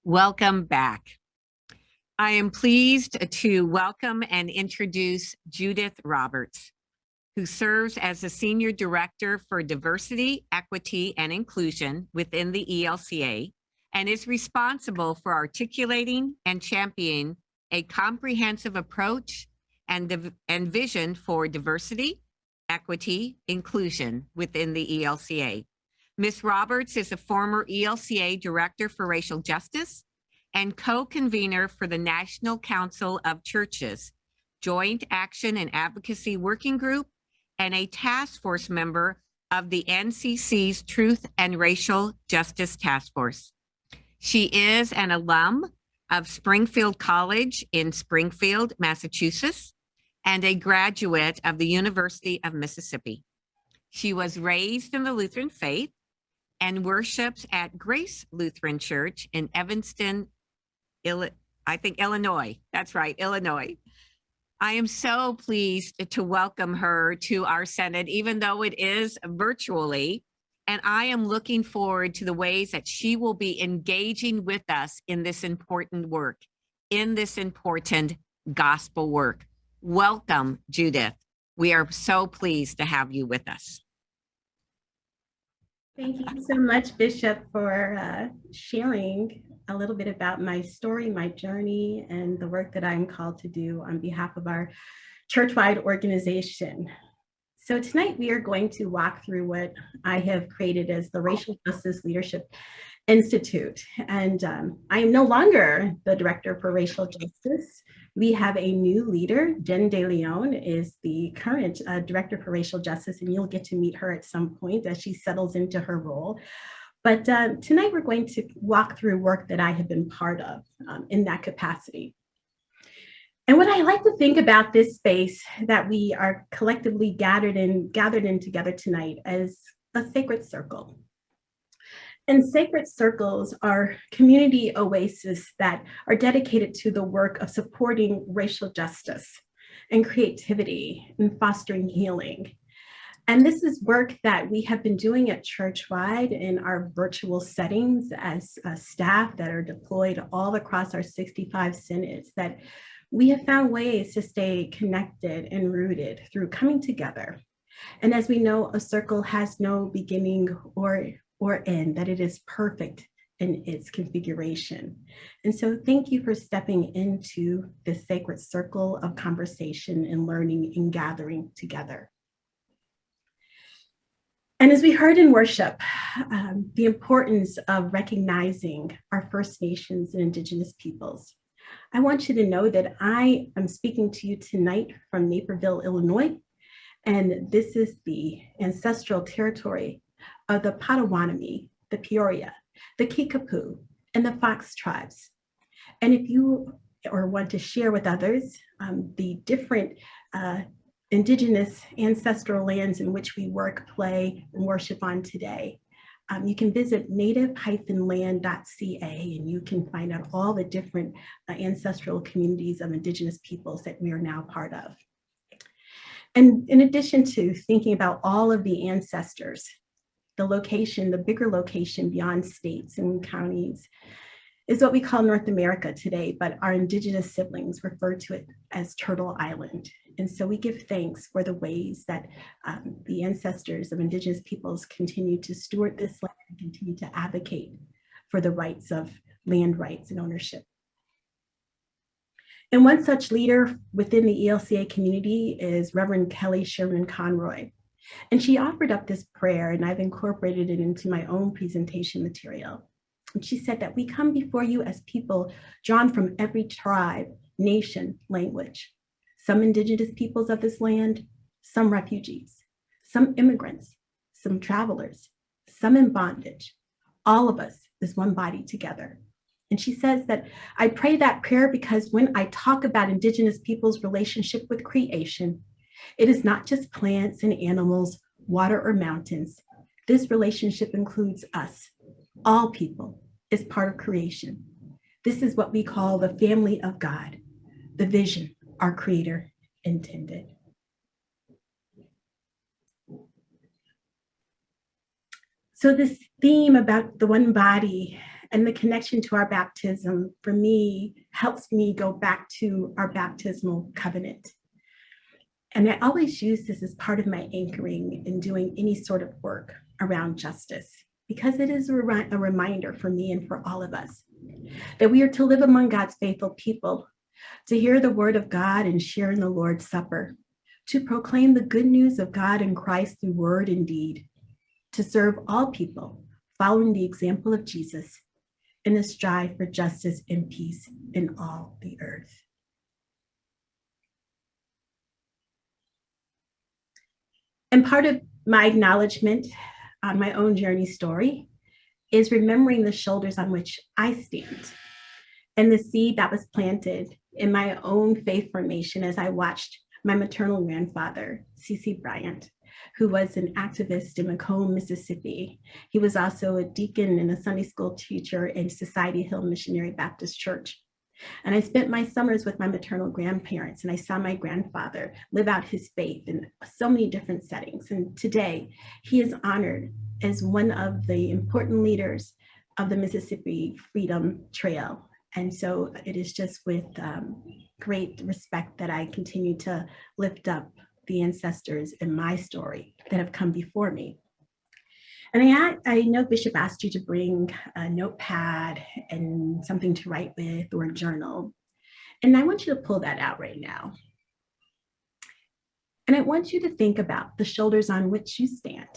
Welcome back. I am pleased to welcome and introduce Judith Roberts, who serves as the Senior Director for Diversity, Equity, and Inclusion within the ELCA and is responsible for articulating and championing a comprehensive approach and vision for diversity, equity, inclusion within the ELCA. Ms. Roberts is a former ELCA Director for Racial Justice and co-convener for the National Council of Churches, Joint Action and Advocacy Working Group, and a task force member of the NCC's Truth and Racial Justice Task Force. She is an alum of Springfield College in Springfield, Massachusetts, and a graduate of the University of Mississippi. She was raised in the Lutheran faith and worships at Grace Lutheran Church in Evanston, Illinois. That's right, Illinois. I am so pleased to welcome her to our Senate, even though it is virtually. And I am looking forward to the ways that she will be engaging with us in this important work, in this important gospel work. Welcome, Judith. We are so pleased to have you with us. Thank you so much, Bishop, for sharing a little bit about my story, my journey, and the work that I'm called to do on behalf of our Churchwide organization. So tonight we are going to walk through what I have created as the Racial Justice Leadership Institute. And I am no longer the Director for Racial Justice. We have a new leader. Jen De Leon is the current Director for Racial Justice, and you'll get to meet her at some point as she settles into her role. But tonight we're going to walk through work that I have been part of in that capacity. And what I like to think about this space that we are collectively gathered in together tonight as a sacred circle. And sacred circles are community oases that are dedicated to the work of supporting racial justice and creativity and fostering healing. And this is work that we have been doing at Churchwide in our virtual settings as staff that are deployed all across our 65 synods, that we have found ways to stay connected and rooted through coming together. And as we know, a circle has no beginning or end, that it is perfect in its configuration. And so thank you for stepping into this sacred circle of conversation and learning and gathering together. And as we heard in worship, the importance of recognizing our First Nations and Indigenous peoples. I want you to know that I am speaking to you tonight from Naperville, Illinois, and this is the ancestral territory of the Potawatomi, the Peoria, the Kickapoo, and the Fox tribes. And if you want to share with others the different Indigenous ancestral lands in which we work, play, and worship on today, you can visit native-land.ca and you can find out all the different ancestral communities of Indigenous peoples that we are now part of. And in addition to thinking about all of the ancestors, the location, the bigger location beyond states and counties is what we call North America today, but our Indigenous siblings refer to it as Turtle Island. And so we give thanks for the ways that the ancestors of Indigenous peoples continue to steward this land and continue to advocate for the rights of land rights and ownership. And one such leader within the ELCA community is Reverend Kelly Sherman Conroy. And she offered up this prayer, and I've incorporated it into my own presentation material. And she said that we come before you as people drawn from every tribe, nation, language, some Indigenous peoples of this land, some refugees, some immigrants, some travelers, some in bondage, all of us as one body together. And she says that I pray that prayer because when I talk about Indigenous people's relationship with creation, it is not just plants and animals, water or mountains. This relationship includes us, all people, as part of creation. This is what we call the family of God, the vision our Creator intended. So this theme about the one body And the connection to our baptism, for me, helps me go back to our baptismal covenant. And I always use this as part of my anchoring in doing any sort of work around justice, because it is a reminder for me and for all of us that we are to live among God's faithful people, to hear the word of God and share in the Lord's Supper, to proclaim the good news of God and Christ through word and deed, to serve all people, following the example of Jesus, and to strive for justice and peace in all the earth. And part of my acknowledgement on my own journey story is remembering the shoulders on which I stand and the seed that was planted in my own faith formation as I watched my maternal grandfather, C.C. Bryant, who was an activist in Macomb, Mississippi. He was also a deacon and a Sunday school teacher in Society Hill Missionary Baptist Church. And I spent my summers with my maternal grandparents, and I saw my grandfather live out his faith in so many different settings. And today, he is honored as one of the important leaders of the Mississippi Freedom Trail. And so it is just with great respect that I continue to lift up the ancestors in my story that have come before me. And I know Bishop asked you to bring a notepad and something to write with or a journal. And I want you to pull that out right now. And I want you to think about the shoulders on which you stand.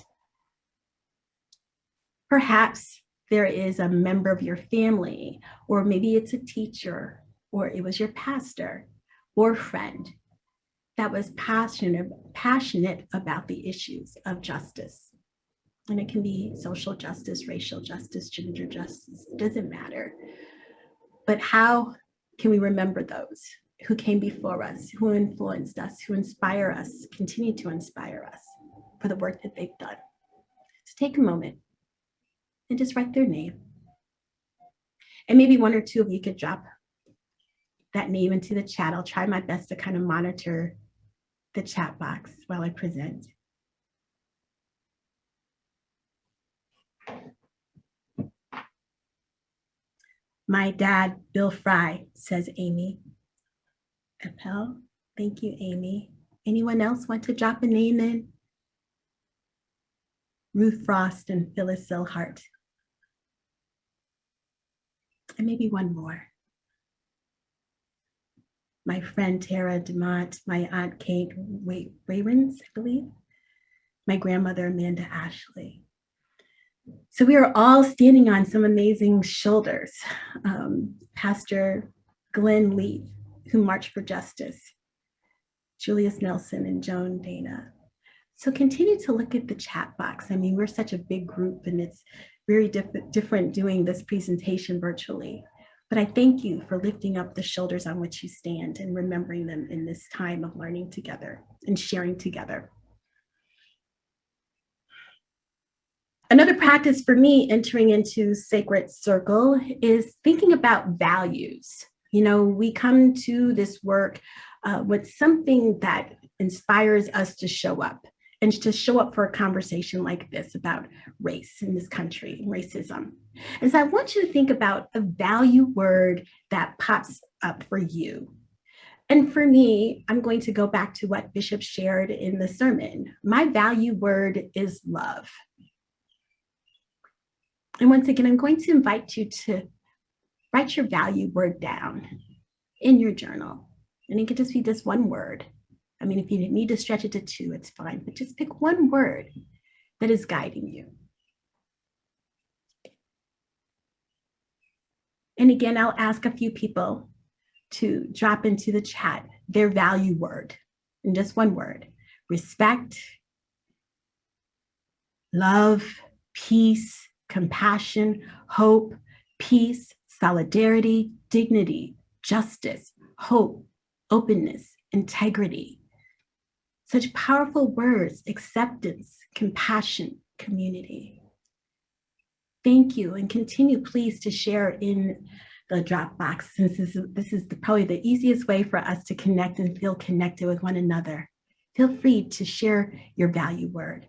Perhaps there is a member of your family, or maybe it's a teacher, or it was your pastor or friend that was passionate about the issues of justice. And it can be social justice, racial justice, gender justice, doesn't matter. But how can we remember those who came before us, who influenced us, who inspire us, continue to inspire us for the work that they've done? So take a moment and just write their name. And maybe one or two of you could drop that name into the chat. I'll try my best to kind of monitor the chat box while I present. My dad, Bill Fry, says Amy. Appel, thank you, Amy. Anyone else want to drop a name in? Ruth Frost and Phyllis Silhart. And maybe one more. My friend Tara DeMont, my aunt Kate Wayrens, I believe. My grandmother Amanda Ashley. So we are all standing on some amazing shoulders. Pastor Glenn Lee, who marched for justice, Julius Nelson and Joan Dana. So continue to look at the chat box. I mean, we're such a big group and it's very different doing this presentation virtually. But I thank you for lifting up the shoulders on which you stand and remembering them in this time of learning together and sharing together. Another practice for me entering into Sacred Circle is thinking about values. You know, we come to this work with something that inspires us to show up and to show up for a conversation like this about race in this country, racism. And so I want you to think about a value word that pops up for you. And for me, I'm going to go back to what Bishop shared in the sermon. My value word is love. And once again, I'm going to invite you to write your value word down in your journal. And it could just be just one word. I mean, if you need to stretch it to two, it's fine, but just pick one word that is guiding you. And again, I'll ask a few people to drop into the chat their value word in just one word: respect, love, peace, compassion, hope, peace, solidarity, dignity, justice, hope, openness, integrity. Such powerful words: acceptance, compassion, community. Thank you, and continue please to share in the Dropbox, since this is probably the easiest way for us to connect and feel connected with one another. Feel free to share your value word.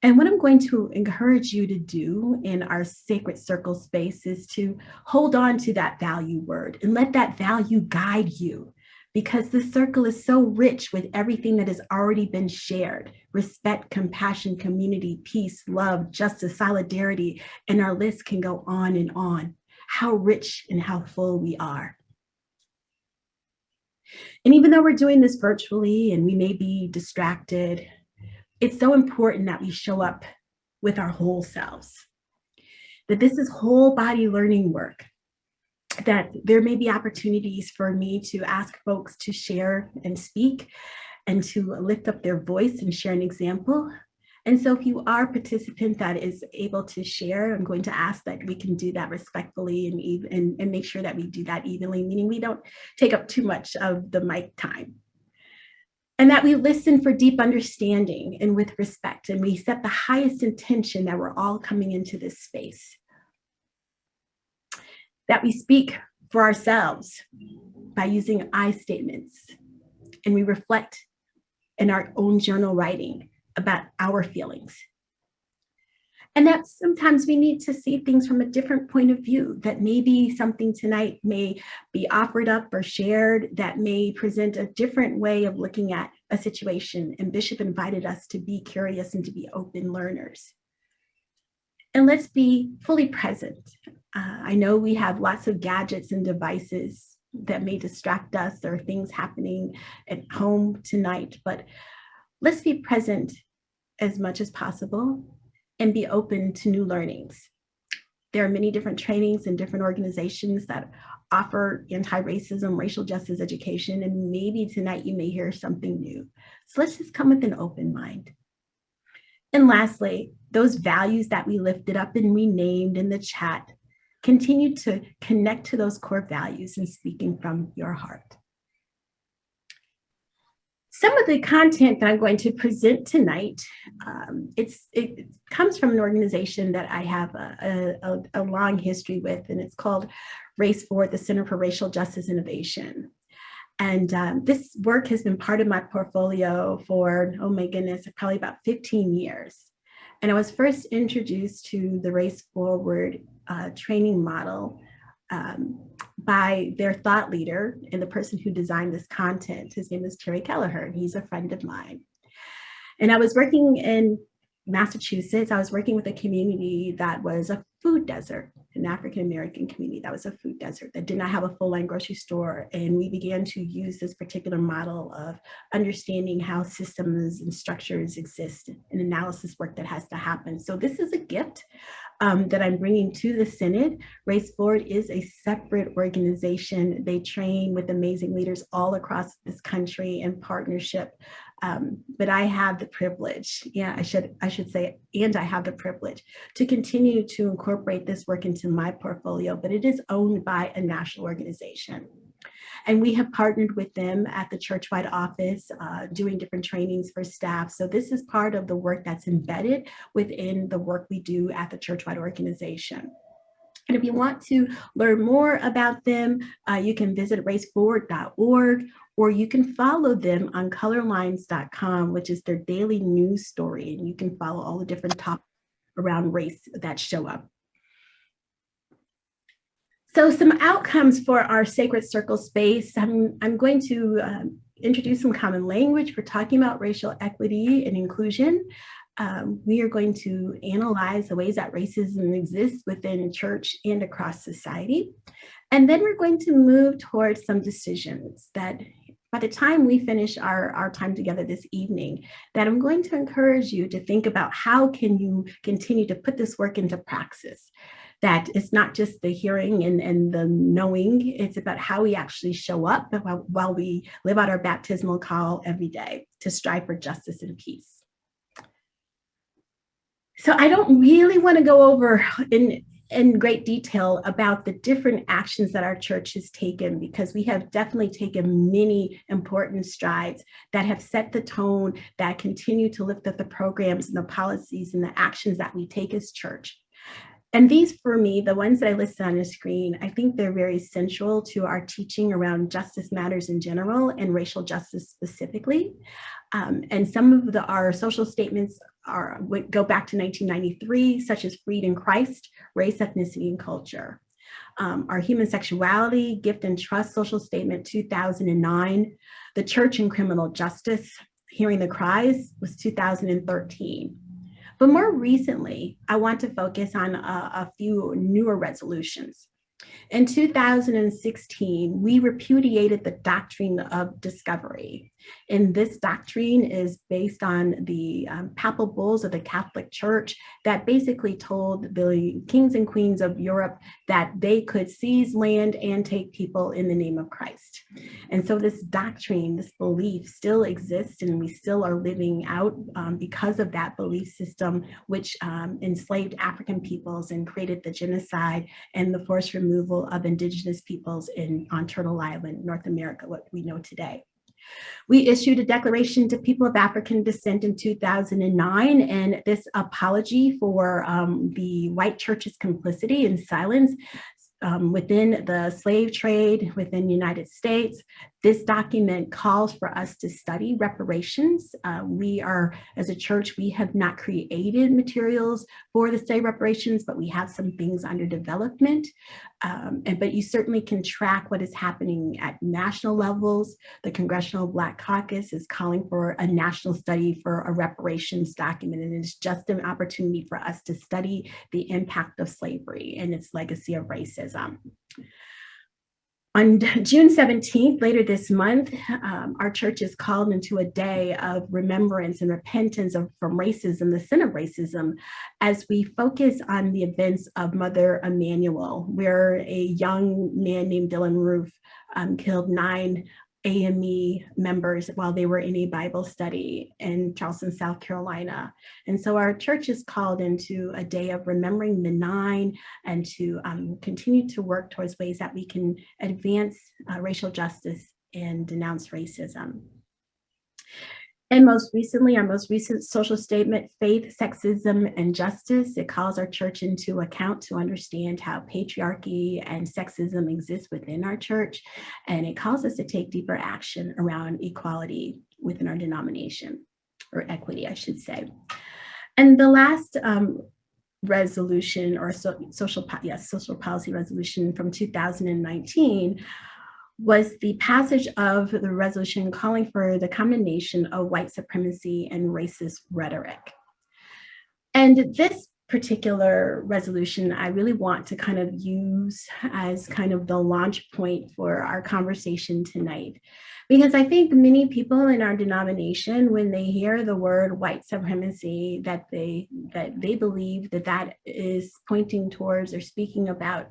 And what I'm going to encourage you to do in our sacred circle space is to hold on to that value word and let that value guide you, because the circle is so rich with everything that has already been shared: respect, compassion, community, peace, love, justice, solidarity, and our list can go on and on. How rich and how full we are. And even though we're doing this virtually and we may be distracted, it's so important that we show up with our whole selves, that this is whole body learning work, that there may be opportunities for me to ask folks to share and speak and to lift up their voice and share an example. And so if you are a participant that is able to share, I'm going to ask that we can do that respectfully and make sure that we do that evenly, meaning we don't take up too much of the mic time. And that we listen for deep understanding and with respect, and we set the highest intention that we're all coming into this space. That we speak for ourselves by using I statements, and we reflect in our own journal writing about our feelings. And that sometimes we need to see things from a different point of view, that maybe something tonight may be offered up or shared that may present a different way of looking at a situation. And Bishop invited us to be curious and to be open learners. And let's be fully present. I know we have lots of gadgets and devices that may distract us, or things happening at home tonight, but let's be present as much as possible and be open to new learnings. There are many different trainings and different organizations that offer anti-racism, racial justice education, and maybe tonight you may hear something new. So let's just come with an open mind. And lastly, those values that we lifted up and renamed in the chat, continue to connect to those core values and speaking from your heart. Some of the content that I'm going to present tonight, it comes from an organization that I have a long history with, and it's called Race Forward, the Center for Racial Justice Innovation. And this work has been part of my portfolio for, oh my goodness, probably about 15 years. And I was first introduced to the Race Forward training model by their thought leader and the person who designed this content. His name is Terry Kelleher, and he's a friend of mine. And I was working in Massachusetts. I was working with a community that was a food desert, an African-American community that was a food desert that did not have a full-line grocery store. And we began to use this particular model of understanding how systems and structures exist and analysis work that has to happen. So this is a gift that I'm bringing to the Synod. Race Forward is a separate organization. They train with amazing leaders all across this country in partnership. But I have the privilege, I should say, and I have the privilege to continue to incorporate this work into my portfolio, but it is owned by a national organization. And we have partnered with them at the Churchwide office, doing different trainings for staff. So this is part of the work that's embedded within the work we do at the Churchwide organization. And if you want to learn more about them, you can visit raceforward.org, or you can follow them on colorlines.com, which is their daily news story. And you can follow all the different topics around race that show up. So some outcomes for our Sacred Circle space. I'm going to introduce some common language for talking about racial equity and inclusion. We are going to analyze the ways that racism exists within church and across society. And then we're going to move towards some decisions that by the time we finish our time together this evening, that I'm going to encourage you to think about how can you continue to put this work into praxis. That it's not just the hearing and the knowing, it's about how we actually show up while we live out our baptismal call every day to strive for justice and peace. So I don't really want to go over in great detail about the different actions that our church has taken, because we have definitely taken many important strides that have set the tone, that continue to lift up the programs and the policies and the actions that we take as church. And these, for me, the ones that I listed on the screen, I think they're very central to our teaching around justice matters in general and racial justice specifically. And some of our social statements go back to 1993, such as Freed in Christ, Race, Ethnicity, and Culture. Our Human Sexuality, Gift and Trust Social Statement, 2009. The Church and Criminal Justice, Hearing the Cries, was 2013. But more recently, I want to focus on a few newer resolutions. In 2016, we repudiated the doctrine of discovery. And this doctrine is based on the papal bulls of the Catholic Church that basically told the kings and queens of Europe that they could seize land and take people in the name of Christ. And so this doctrine, this belief still exists, and we still are living out because of that belief system, which enslaved African peoples and created the genocide and the forced removal of indigenous peoples on Turtle Island, North America, what we know today. We issued a declaration to people of African descent in 2009, and this apology for the white church's complicity and silence within the slave trade within the United States. This document calls for us to study reparations. We are, as a church, we have not created materials for the state reparations, but we have some things under development. But you certainly can track what is happening at national levels. The Congressional Black Caucus is calling for a national study for a reparations document, and it's just an opportunity for us to study the impact of slavery and its legacy of racism. On June 17th, later this month, our church is called into a day of remembrance and repentance from racism, the sin of racism, as we focus on the events of Mother Emanuel, where a young man named Dylan Roof killed 9 AME members while they were in a Bible study in Charleston, South Carolina. And so our church is called into a day of remembering the 9 and to continue to work towards ways that we can advance racial justice and denounce racism. And most recently, our most recent social statement, Faith, Sexism, and Justice, it calls our church into account to understand how patriarchy and sexism exist within our church. And it calls us to take deeper action around equality within our denomination, or equity, I should say. And the last resolution, or social policy resolution from 2019, was the passage of the resolution calling for the condemnation of white supremacy and racist rhetoric. And this particular resolution, I really want to kind of use as kind of the launch point for our conversation tonight. Because I think many people in our denomination, when they hear the word white supremacy, that they believe that is pointing towards or speaking about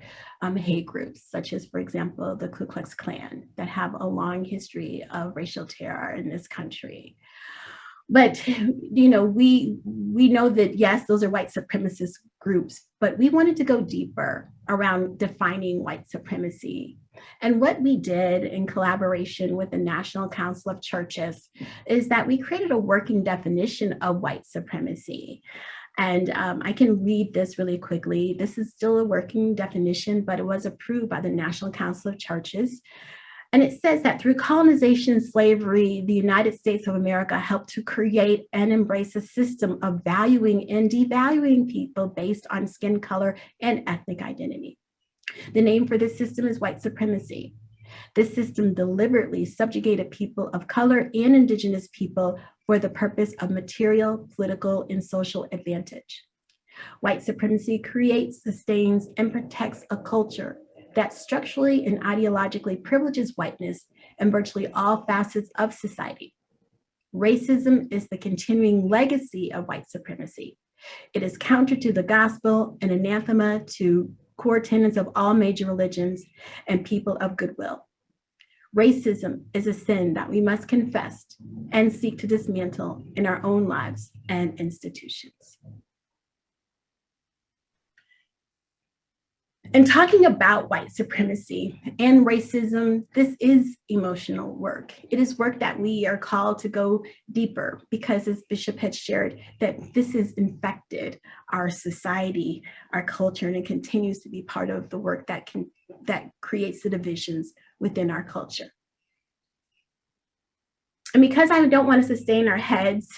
hate groups, such as, for example, the Ku Klux Klan, that have a long history of racial terror in this country. But, you know, we know that, yes, those are white supremacist groups, but we wanted to go deeper around defining white supremacy. And what we did in collaboration with the National Council of Churches is that we created a working definition of white supremacy. And I can read this really quickly. This is still a working definition, but it was approved by the National Council of Churches. And it says that through colonization and slavery, the United States of America helped to create and embrace a system of valuing and devaluing people based on skin color and ethnic identity. The name for this system is white supremacy. This system deliberately subjugated people of color and indigenous people for the purpose of material, political, and social advantage. White supremacy creates, sustains, and protects a culture that structurally and ideologically privileges whiteness in virtually all facets of society. Racism is the continuing legacy of white supremacy. It is counter to the gospel and anathema to core tenets of all major religions and people of goodwill. Racism is a sin that we must confess and seek to dismantle in our own lives and institutions. And talking about white supremacy and racism, this is emotional work. It is work that we are called to go deeper because, as Bishop had shared, that this has infected our society, our culture, and it continues to be part of the work that creates the divisions within our culture. And because I don't want us to stay in our heads,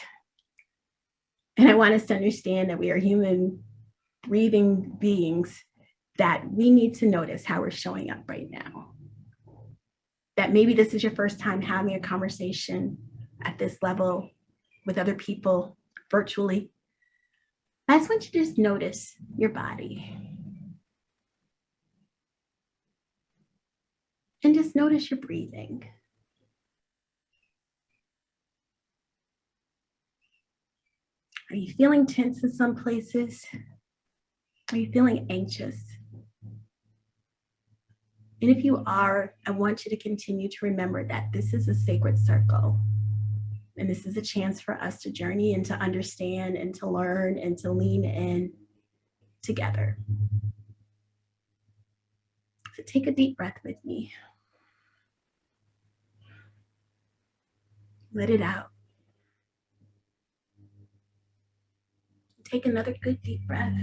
and I want us to understand that we are human, breathing beings, that we need to notice how we're showing up right now. That maybe this is your first time having a conversation at this level with other people virtually. I just want you to just notice your body. And just notice your breathing. Are you feeling tense in some places? Are you feeling anxious? And if you are, I want you to continue to remember that this is a sacred circle. And this is a chance for us to journey and to understand and to learn and to lean in together. So take a deep breath with me. Let it out. Take another good deep breath.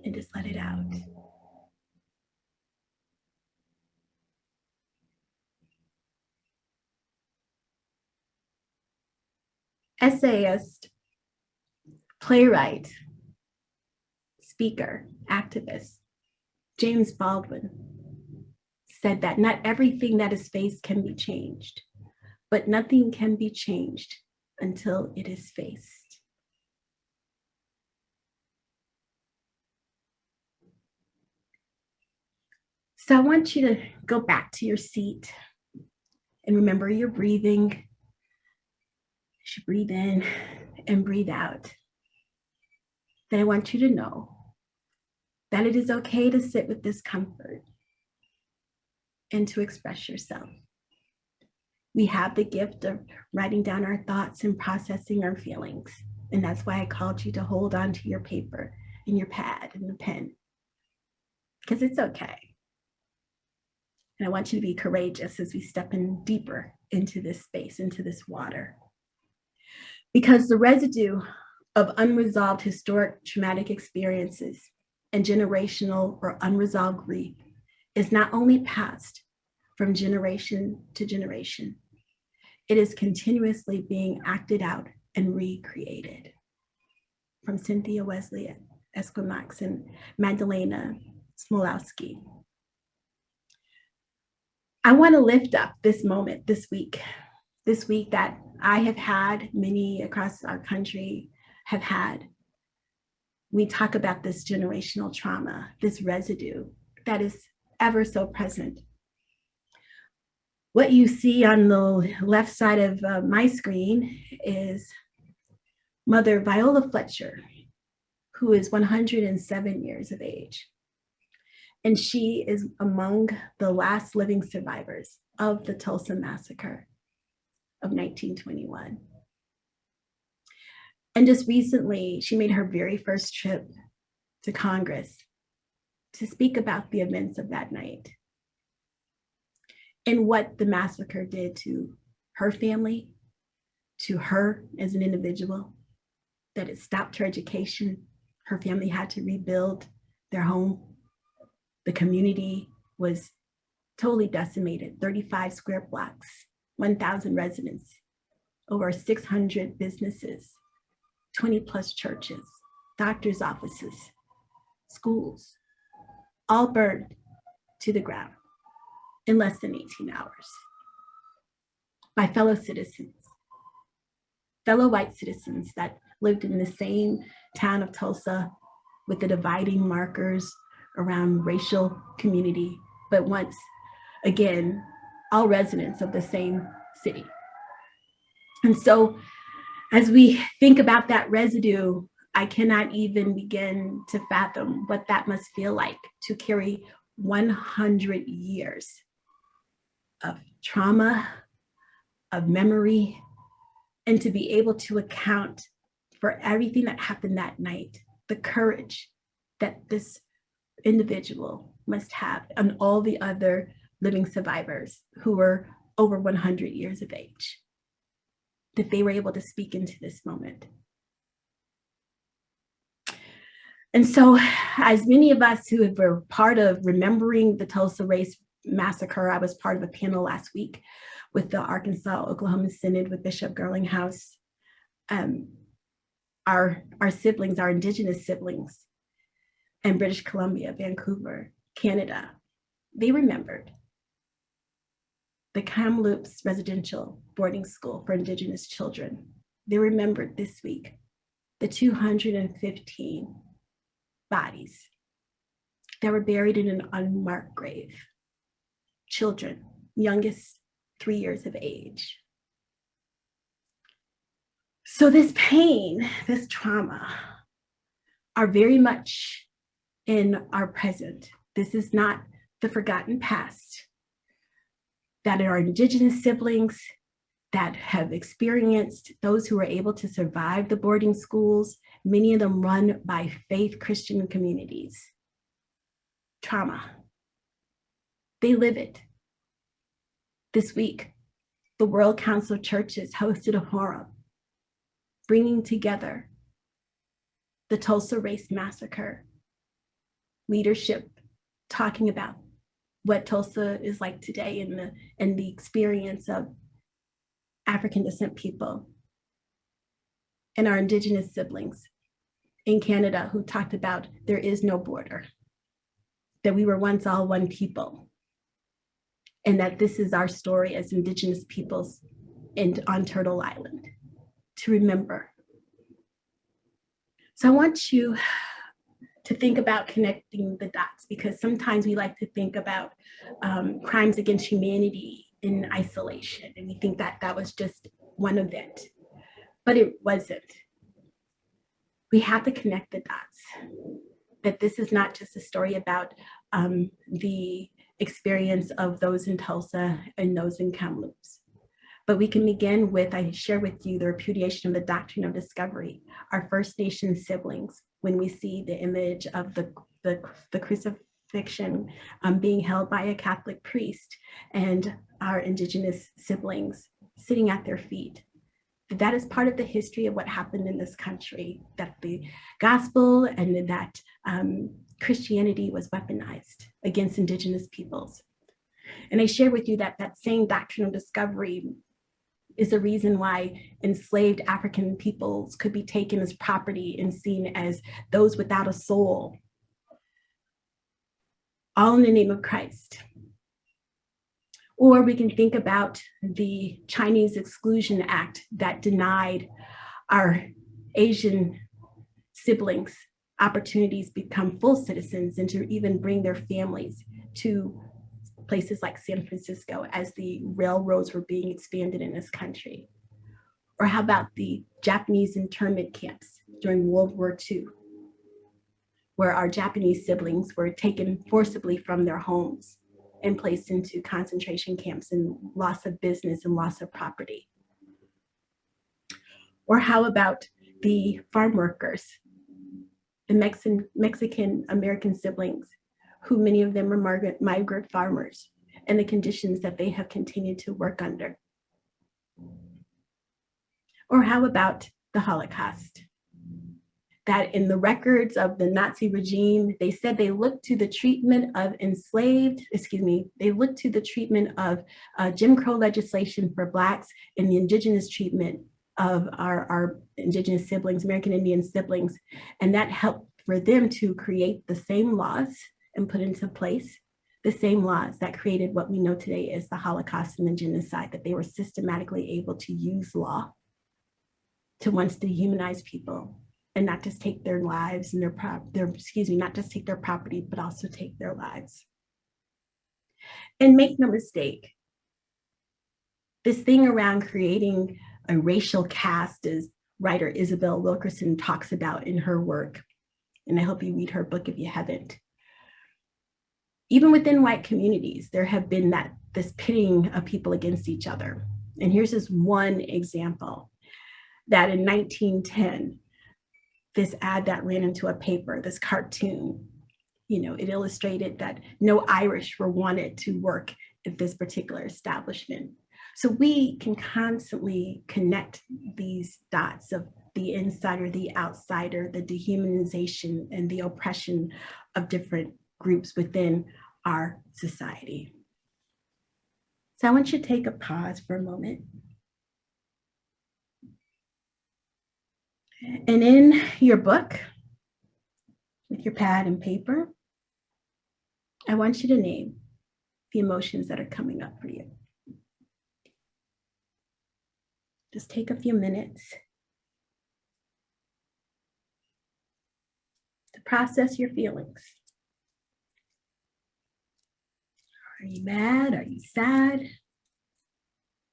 And just let it out. Essayist, playwright, speaker, activist, James Baldwin said that not everything that is faced can be changed, but nothing can be changed until it is faced. So I want you to go back to your seat and remember your breathing. You should breathe in and breathe out. Then I want you to know that it is okay to sit with discomfort and to express yourself. We have the gift of writing down our thoughts and processing our feelings. And that's why I called you to hold on to your paper and your pad and the pen, because it's okay. And I want you to be courageous as we step in deeper into this space, into this water. Because the residue of unresolved historic traumatic experiences and generational or unresolved grief is not only passed from generation to generation, it is continuously being acted out and recreated. From Cynthia Wesley Esquimaux and Magdalena Smolowski. I want to lift up this moment this week that I have had, many across our country have had. We talk about this generational trauma, this residue that is ever so present. What you see on the left side of my screen is Mother Viola Fletcher, who is 107 years of age. And she is among the last living survivors of the Tulsa Massacre of 1921. And just recently, she made her very first trip to Congress to speak about the events of that night and what the massacre did to her family, to her as an individual, that it stopped her education. Her family had to rebuild their home. The community was totally decimated, 35 square blocks, 1,000 residents, over 600 businesses, 20 plus churches, doctors' offices, schools, all burned to the ground in less than 18 hours by fellow citizens, fellow white citizens that lived in the same town of Tulsa with the dividing markers around racial community, but once again, all residents of the same city. And so as we think about that residue, I cannot even begin to fathom what that must feel like to carry 100 years of trauma, of memory, and to be able to account for everything that happened that night, the courage that this individual must have, and all the other living survivors who were over 100 years of age, that they were able to speak into this moment. And so, as many of us who were part of remembering the Tulsa race massacre. I was part of a panel last week with the Arkansas-Oklahoma Synod with Bishop Girlinghouse. Our siblings, our Indigenous siblings in British Columbia, Vancouver, Canada, they remembered the Kamloops Residential Boarding School for Indigenous children. They remembered this week the 215 bodies that were buried in an unmarked grave. Children, youngest 3 years of age. So this pain, this trauma are very much in our present. This is not the forgotten past. That are Indigenous siblings that have experienced, those who are able to survive the boarding schools, many of them run by faith Christian communities. Trauma. They live it. This week, the World Council of Churches hosted a forum bringing together the Tulsa Race Massacre, leadership talking about what Tulsa is like today and the experience of African descent people and our Indigenous siblings in Canada who talked about there is no border, that we were once all one people, and that this is our story as Indigenous peoples on Turtle Island to remember. So I want you to think about connecting the dots, because sometimes we like to think about crimes against humanity in isolation, and we think that that was just one event, but it wasn't. We have to connect the dots, that this is not just a story about the experience of those in Tulsa and those in Kamloops, but we can begin with, I share with you the repudiation of the doctrine of discovery, our First Nation siblings, when we see the image of the crucifixion being held by a Catholic priest and our Indigenous siblings sitting at their feet. That is part of the history of what happened in this country, that the gospel and that Christianity was weaponized against Indigenous peoples. And I share with you that that same doctrine of discovery is the reason why enslaved African peoples could be taken as property and seen as those without a soul, all in the name of Christ. Or we can think about the Chinese Exclusion Act that denied our Asian siblings opportunities to become full citizens and to even bring their families to places like San Francisco as the railroads were being expanded in this country. Or how about the Japanese internment camps during World War II, where our Japanese siblings were taken forcibly from their homes and placed into concentration camps and loss of business and loss of property. Or how about the farm workers, the Mexican American siblings, who many of them are migrant farmers, and the conditions that they have continued to work under. Or how about the Holocaust? That in the records of the Nazi regime, they said they looked to the treatment of they looked to the treatment of Jim Crow legislation for Blacks and the Indigenous treatment of our Indigenous siblings, American Indian siblings, and that helped for them to create the same laws and put into place the same laws that created what we know today as the Holocaust and the genocide, that they were systematically able to use law to once dehumanize people and not just take their lives and not just take their property, but also take their lives. And make no mistake, this thing around creating a racial caste, as writer Isabel Wilkerson talks about in her work, and I hope you read her book if you haven't. Even within white communities, there have been this pitting of people against each other. And here's this one example, that in 1910, this ad that ran into a paper, this cartoon, it illustrated that no Irish were wanted to work at this particular establishment. So we can constantly connect these dots of the insider, the outsider, the dehumanization, and the oppression of different groups within our society. So I want you to take a pause for a moment. And in your book, with your pad and paper, I want you to name the emotions that are coming up for you. Just take a few minutes to process your feelings. Are you mad? Are you sad?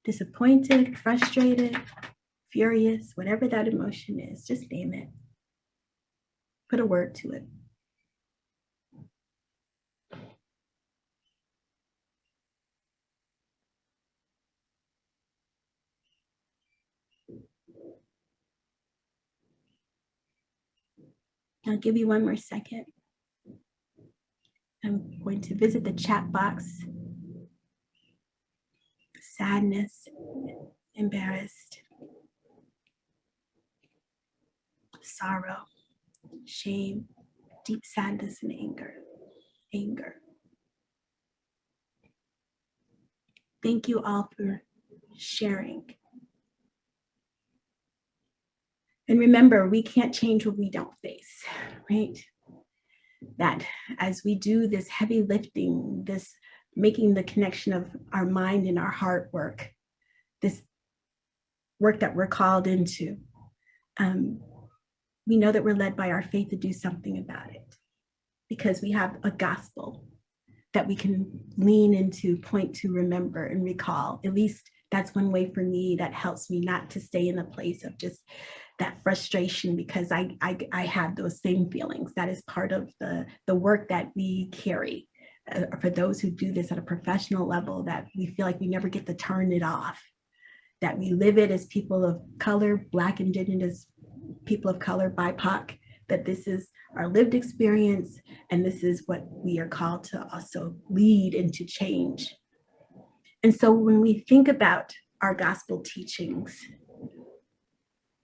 Disappointed, frustrated, furious, whatever that emotion is, just name it. Put a word to it. I'll give you one more second. I'm going to visit the chat box. Sadness, embarrassed, sorrow, shame, deep sadness and anger. Thank you all for sharing. And remember, we can't change what we don't face, right? That as we do this heavy lifting, this making the connection of our mind and our heart work, this work that we're called into, we know that we're led by our faith to do something about it because we have a gospel that we can lean into, point to, remember, and recall. At least that's one way for me that helps me not to stay in a place of just that frustration because I have those same feelings. That is part of the work that we carry. For those who do this at a professional level, that we feel like we never get to turn it off, that we live it as people of color, Black, Indigenous people of color, BIPOC, that this is our lived experience, and this is what we are called to also lead into change. And so when we think about our gospel teachings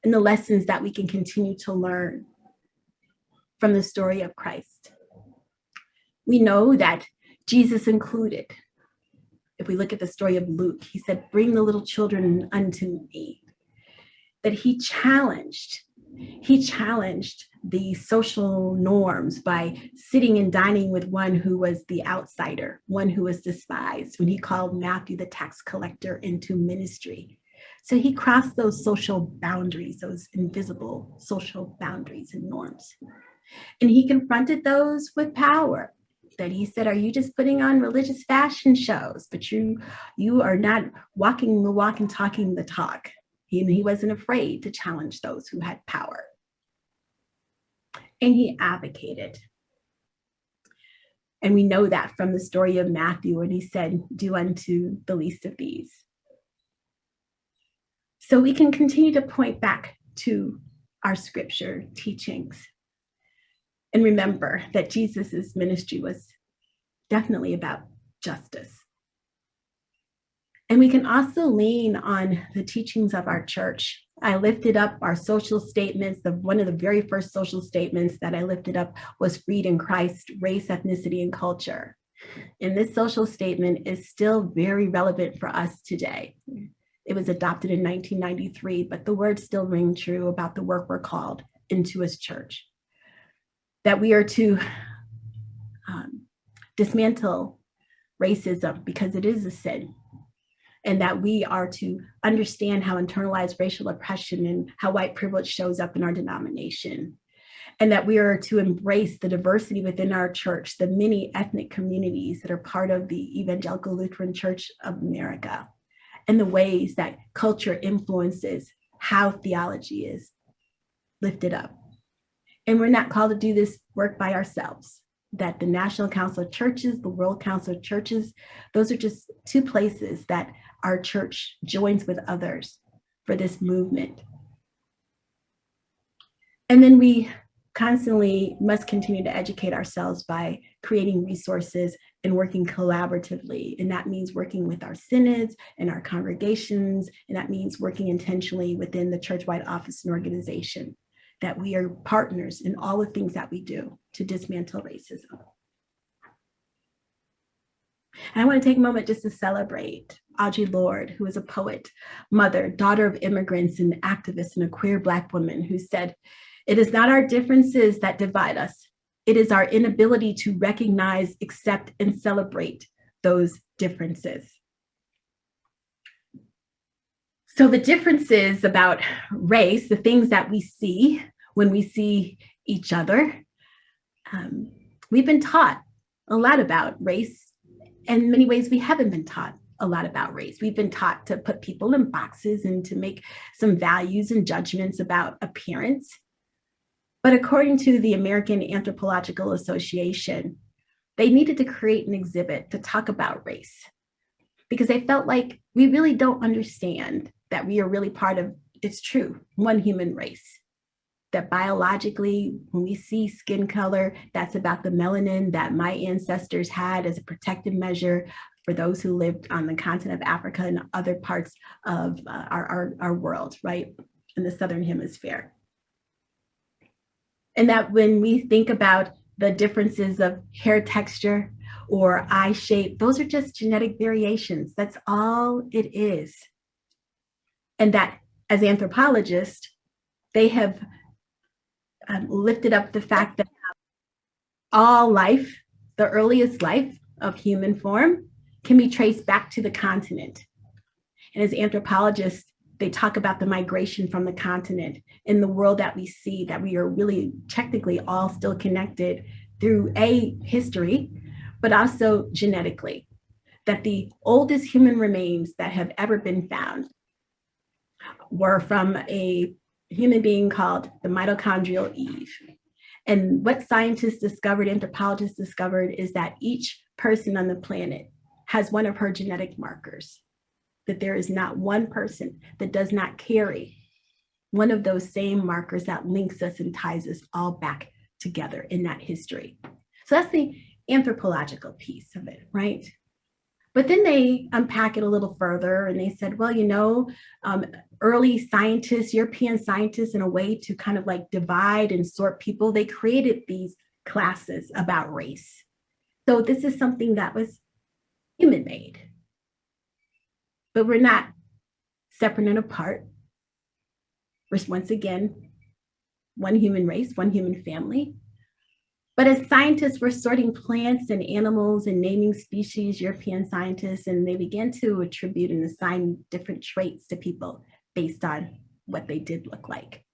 and the lessons that we can continue to learn from the story of Christ, we know that Jesus included, if we look at the story of Luke, he said, "Bring the little children unto me." That he challenged the social norms by sitting and dining with one who was the outsider, one who was despised, when he called Matthew the tax collector into ministry. So he crossed those social boundaries, those invisible social boundaries and norms. And he confronted those with power. That he said, are you just putting on religious fashion shows, but you are not walking the walk and talking the talk? He wasn't afraid to challenge those who had power. And he advocated. And we know that from the story of Matthew when he said, do unto the least of these. So we can continue to point back to our scripture teachings and remember that Jesus's ministry was definitely about justice. And we can also lean on the teachings of our church. I lifted up our social statements. One of the very first social statements that I lifted up was freed in Christ, race, ethnicity, and culture. And this social statement is still very relevant for us today. It was adopted in 1993, but the words still ring true about the work we're called into as church. That we are to dismantle racism because it is a sin, and that we are to understand how internalized racial oppression and how white privilege shows up in our denomination, and that we are to embrace the diversity within our church, the many ethnic communities that are part of the Evangelical Lutheran Church of America, and the ways that culture influences how theology is lifted up. And we're not called to do this work by ourselves. That the National Council of Churches, the World Council of Churches, those are just two places that our church joins with others for this movement. And then we constantly must continue to educate ourselves by creating resources and working collaboratively. And that means working with our synods and our congregations, and that means working intentionally within the Churchwide office and organization. That we are partners in all the things that we do to dismantle racism. And I want to take a moment just to celebrate Audre Lorde, who is a poet, mother, daughter of immigrants, and activist, and a queer Black woman who said, "It is not our differences that divide us. It is our inability to recognize, accept, and celebrate those differences." So the differences about race, the things that we see when we see each other, we've been taught a lot about race. In many ways, we haven't been taught a lot about race. We've been taught to put people in boxes and to make some values and judgments about appearance. But according to the American Anthropological Association, they needed to create an exhibit to talk about race because they felt like we really don't understand that we are really part of, it's true, one human race. That biologically, when we see skin color, that's about the melanin that my ancestors had as a protective measure for those who lived on the continent of Africa and other parts of our world, right, in the Southern Hemisphere. And that when we think about the differences of hair texture or eye shape, those are just genetic variations. That's all it is. And that as anthropologists, they have lifted up the fact that all life, the earliest life of human form, can be traced back to the continent. And as anthropologists, they talk about the migration from the continent in the world that we see, that we are really technically all still connected through a history, but also genetically, that the oldest human remains that have ever been found were from a human being called the mitochondrial Eve. And what scientists discovered, anthropologists discovered, is that each person on the planet has one of her genetic markers, that there is not one person that does not carry one of those same markers that links us and ties us all back together in that history. So that's the anthropological piece of it, right? But then they unpack it a little further and they said, well, you know, early scientists, European scientists, in a way to kind of like divide and sort people, they created these classes about race. So this is something that was human made. But we're not separate and apart. We're once again, one human race, one human family. But as scientists, we're sorting plants and animals and naming species, European scientists, and they began to attribute and assign different traits to people based on what they did look like.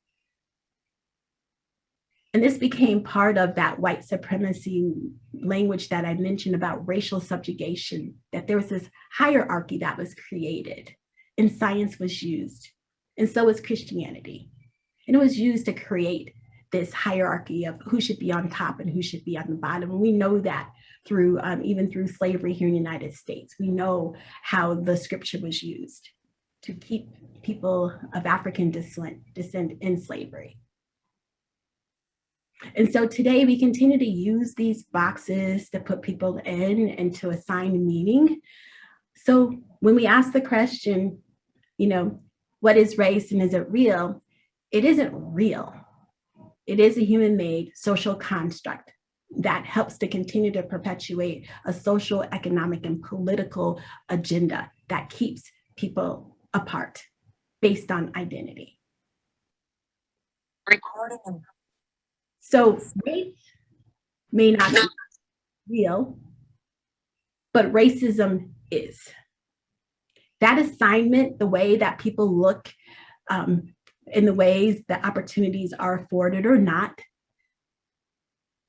And this became part of that white supremacy language that I mentioned about racial subjugation, that there was this hierarchy that was created and science was used. And so was Christianity. And it was used to create this hierarchy of who should be on top and who should be on the bottom. And we know that through even through slavery here in the United States. We know how the scripture was used to keep people of African descent in slavery. And so today we continue to use these boxes to put people in and to assign meaning. So when we ask the question, you know, what is race and is it real? It isn't real. It is a human-made social construct that helps to continue to perpetuate a social, economic, and political agenda that keeps people apart based on identity. So race may not be real, but racism is. That assignment, the way that people look in the ways that opportunities are afforded or not,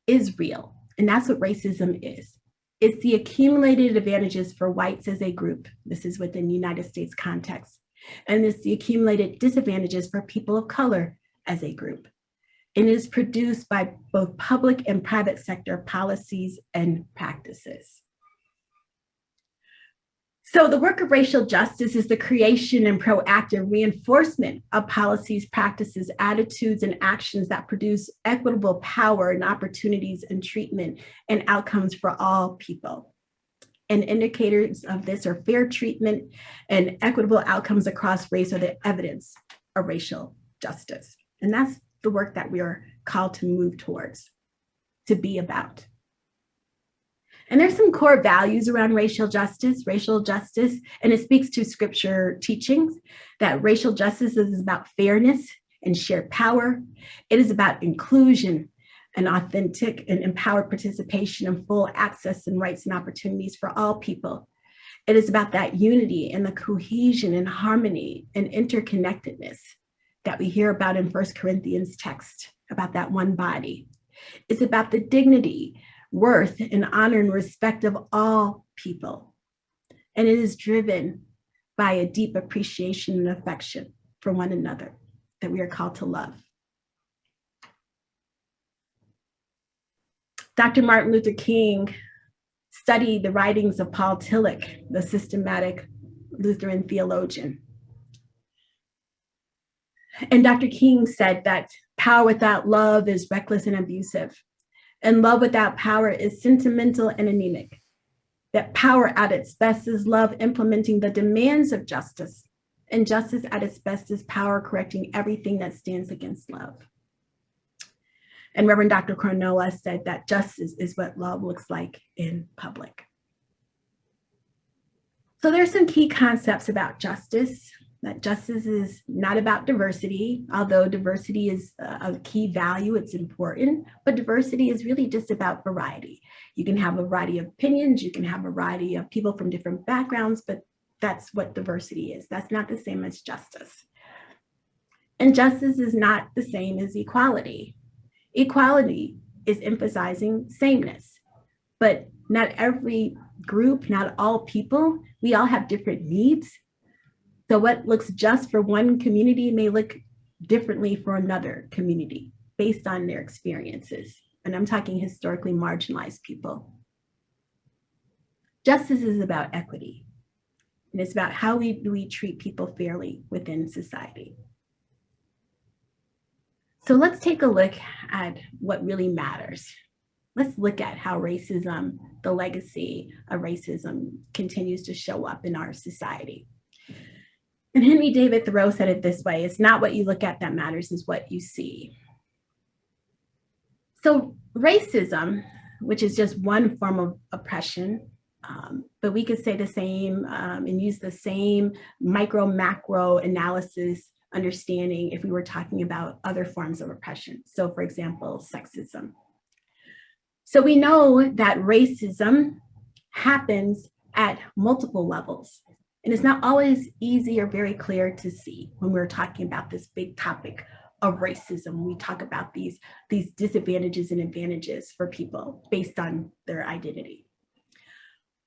is real. And that's what racism is. It's the accumulated advantages for whites as a group. This is within the United States context. And it's the accumulated disadvantages for people of color as a group. And it is produced by both public and private sector policies and practices. So the work of racial justice is the creation and proactive reinforcement of policies, practices, attitudes, and actions that produce equitable power and opportunities and treatment and outcomes for all people. And indicators of this are fair treatment and equitable outcomes across race are the evidence of racial justice. And that's the work that we are called to move towards, to be about. And there's some core values around racial justice, and it speaks to scripture teachings that racial justice is about fairness and shared power. It is about inclusion and authentic and empowered participation and full access and rights and opportunities for all people. It is about that unity and the cohesion and harmony and interconnectedness that we hear about in 1 Corinthians text, about that one body. It's about the dignity, worth, and honor and respect of all people. And it is driven by a deep appreciation and affection for one another that we are called to love. Dr. Martin Luther King studied the writings of Paul Tillich, the systematic Lutheran theologian. And Dr. King said that power without love is reckless and abusive, and love without power is sentimental and anemic. That power at its best is love implementing the demands of justice, and justice at its best is power correcting everything that stands against love. And Reverend Dr. Cronulla said that justice is what love looks like in public. So there's some key concepts about justice, that justice is not about diversity, although diversity is a key value, it's important, but diversity is really just about variety. You can have a variety of opinions, you can have a variety of people from different backgrounds, but that's what diversity is. That's not the same as justice. And justice is not the same as equality. Equality is emphasizing sameness, but not every group, not all people, we all have different needs. So what looks just for one community may look differently for another community based on their experiences. And I'm talking historically marginalized people. Justice is about equity. And it's about how we treat people fairly within society. So let's take a look at what really matters. Let's look at how racism, the legacy of racism, continues to show up in our society. And Henry David Thoreau said it this way: it's not what you look at that matters, it's what you see. So racism, which is just one form of oppression, but we could say the same and use the same micro macro analysis understanding if we were talking about other forms of oppression. So for example, sexism. So we know that racism happens at multiple levels. And it's not always easy or very clear to see when we're talking about this big topic of racism. We talk about these disadvantages and advantages for people based on their identity.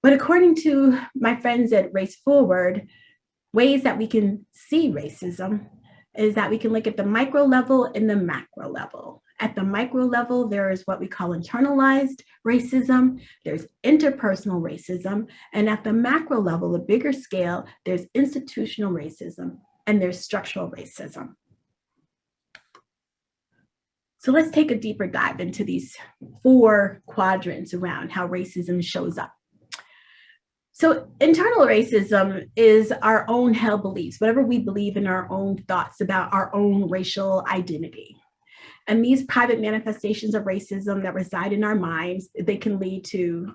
But according to my friends at Race Forward, ways that we can see racism is that we can look at the micro level and the macro level. At the micro level, there is what we call internalized racism, there's interpersonal racism, and at the macro level, the bigger scale, there's institutional racism and there's structural racism. So let's take a deeper dive into these 4 quadrants around how racism shows up. So internal racism is our own held beliefs, whatever we believe in our own thoughts about our own racial identity. And these private manifestations of racism that reside in our minds, they can lead to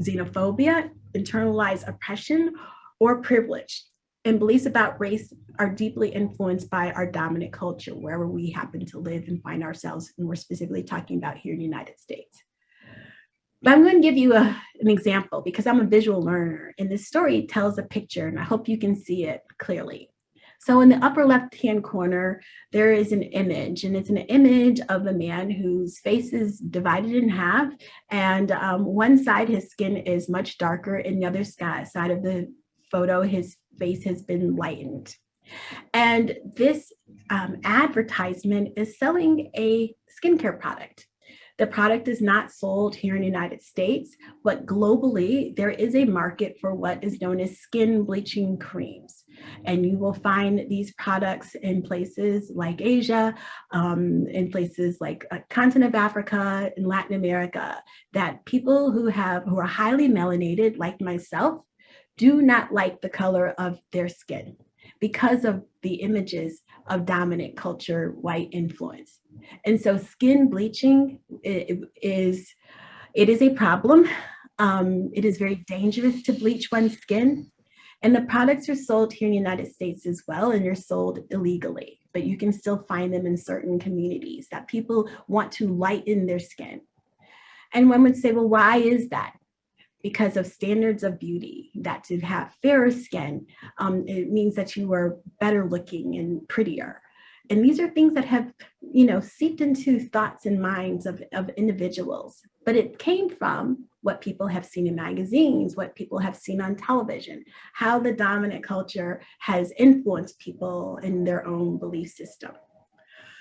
xenophobia, internalized oppression, or privilege. And beliefs about race are deeply influenced by our dominant culture, wherever we happen to live and find ourselves, and we're specifically talking about here in the United States. But I'm going to give you an example because I'm a visual learner, and this story tells a picture, and I hope you can see it clearly. So in the upper left-hand corner, there is an image, and it's an image of a man whose face is divided in half, and one side, his skin is much darker, and the other side of the photo, his face has been lightened. And this advertisement is selling a skincare product. The product is not sold here in the United States, but globally, there is a market for what is known as skin bleaching creams. And you will find these products in places like Asia, in places like continent of Africa and Latin America, that people who are highly melanated, like myself, do not like the color of their skin because of the images of dominant culture, white influence. And so skin bleaching is a problem. It is very dangerous to bleach one's skin. And the products are sold here in the United States as well, and they're sold illegally, but you can still find them in certain communities that people want to lighten their skin. And one would say, well, why is that? Because of standards of beauty, that to have fairer skin, it means that you are better looking and prettier. And these are things that have, seeped into thoughts and minds of individuals. But it came from what people have seen in magazines, what people have seen on television, how the dominant culture has influenced people in their own belief system.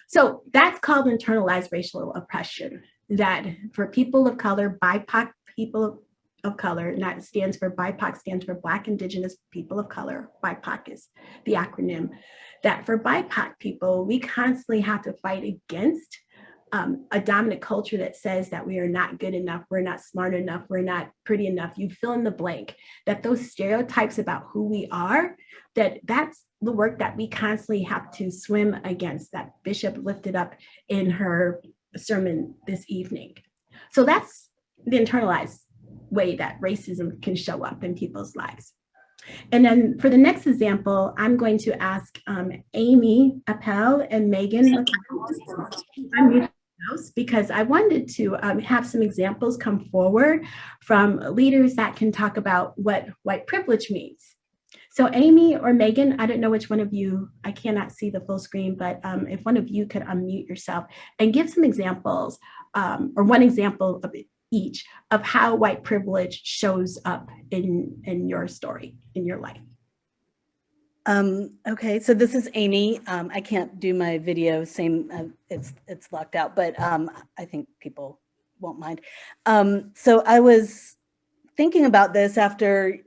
So that's called internalized racial oppression, that for people of color, BIPOC people of color, and that stands for BIPOC, stands for Black, Indigenous People of Color. BIPOC is the acronym. That for BIPOC people, we constantly have to fight against a dominant culture that says that we are not good enough, we're not smart enough, we're not pretty enough. You fill in the blank. That those stereotypes about who we are, that's the work that we constantly have to swim against, that Bishop lifted up in her sermon this evening. So that's the internalized way that racism can show up in people's lives. And then for the next example, I'm going to ask Amy Appel and Megan because I wanted to have some examples come forward from leaders that can talk about what white privilege means. So Amy or Megan, I don't know which one of you, I cannot see the full screen, but if one of you could unmute yourself and give some examples or one example of each of how white privilege shows up in your story, in your life. Okay, so this is Amy. I can't do my video, it's locked out, but I think people won't mind. So I was thinking about this after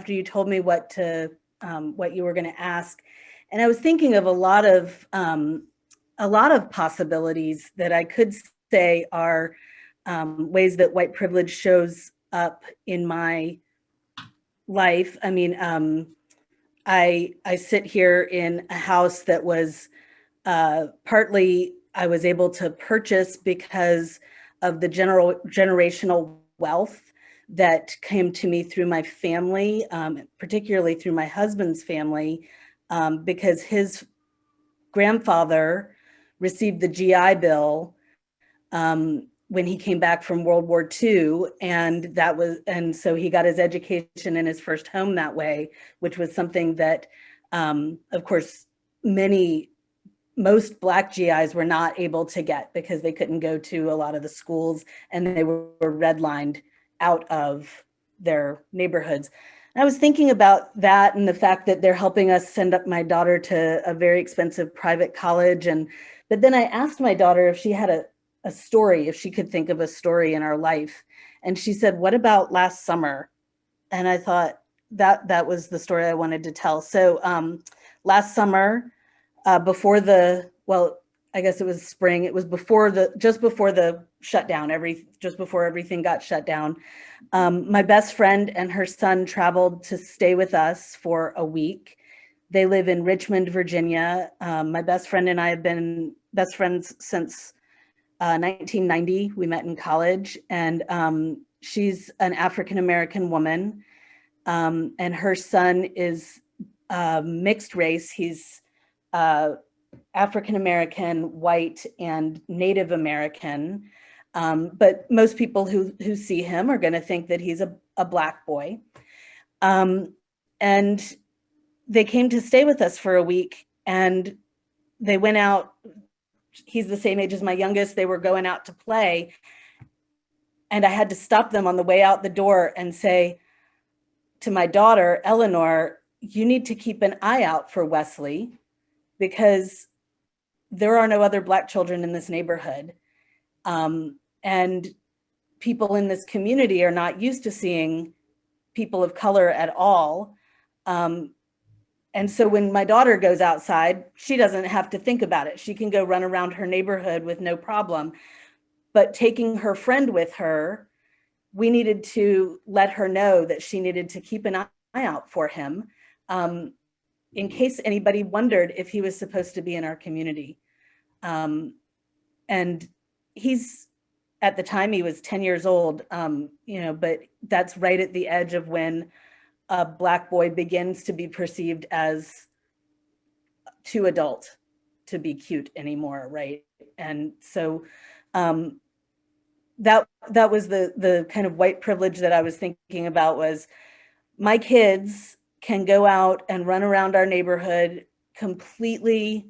you told me what you were going to ask, and I was thinking of a lot of possibilities that I could say are ways that white privilege shows up in my life. I mean, I sit here in a house that was partly I was able to purchase because of the generational wealth that came to me through my family, particularly through my husband's family, because his grandfather received the GI Bill when he came back from World War II, and so he got his education in his first home that way, which was something that, of course, most Black GIs were not able to get because they couldn't go to a lot of the schools and they were redlined out of their neighborhoods. And I was thinking about that and the fact that they're helping us send up my daughter to a very expensive private college. But then I asked my daughter if she had a story, if she could think of a story in our life. And she said, what about last summer? And I thought that was the story I wanted to tell. So last summer, I guess it was spring. It was just before the shutdown, just before everything got shut down. My best friend and her son traveled to stay with us for a week. They live in Richmond, Virginia. My best friend and I have been best friends since 1990. We met in college, and she's an African-American woman, and her son is mixed race. He's African-American, white, and Native American. But most people who see him are going to think that he's a Black boy. And they came to stay with us for a week, and they went out. He's the same age as my youngest. They were going out to play. And I had to stop them on the way out the door and say to my daughter, Eleanor, you need to keep an eye out for Wesley because there are no other Black children in this neighborhood. And people in this community are not used to seeing people of color at all. And so when my daughter goes outside, she doesn't have to think about it. She can go run around her neighborhood with no problem. But taking her friend with her, we needed to let her know that she needed to keep an eye out for him in case anybody wondered if he was supposed to be in our community. And he's at the time he was 10 years old, but that's right at the edge of when a Black boy begins to be perceived as too adult to be cute anymore, right? And so that was the kind of white privilege that I was thinking about, was my kids can go out and run around our neighborhood completely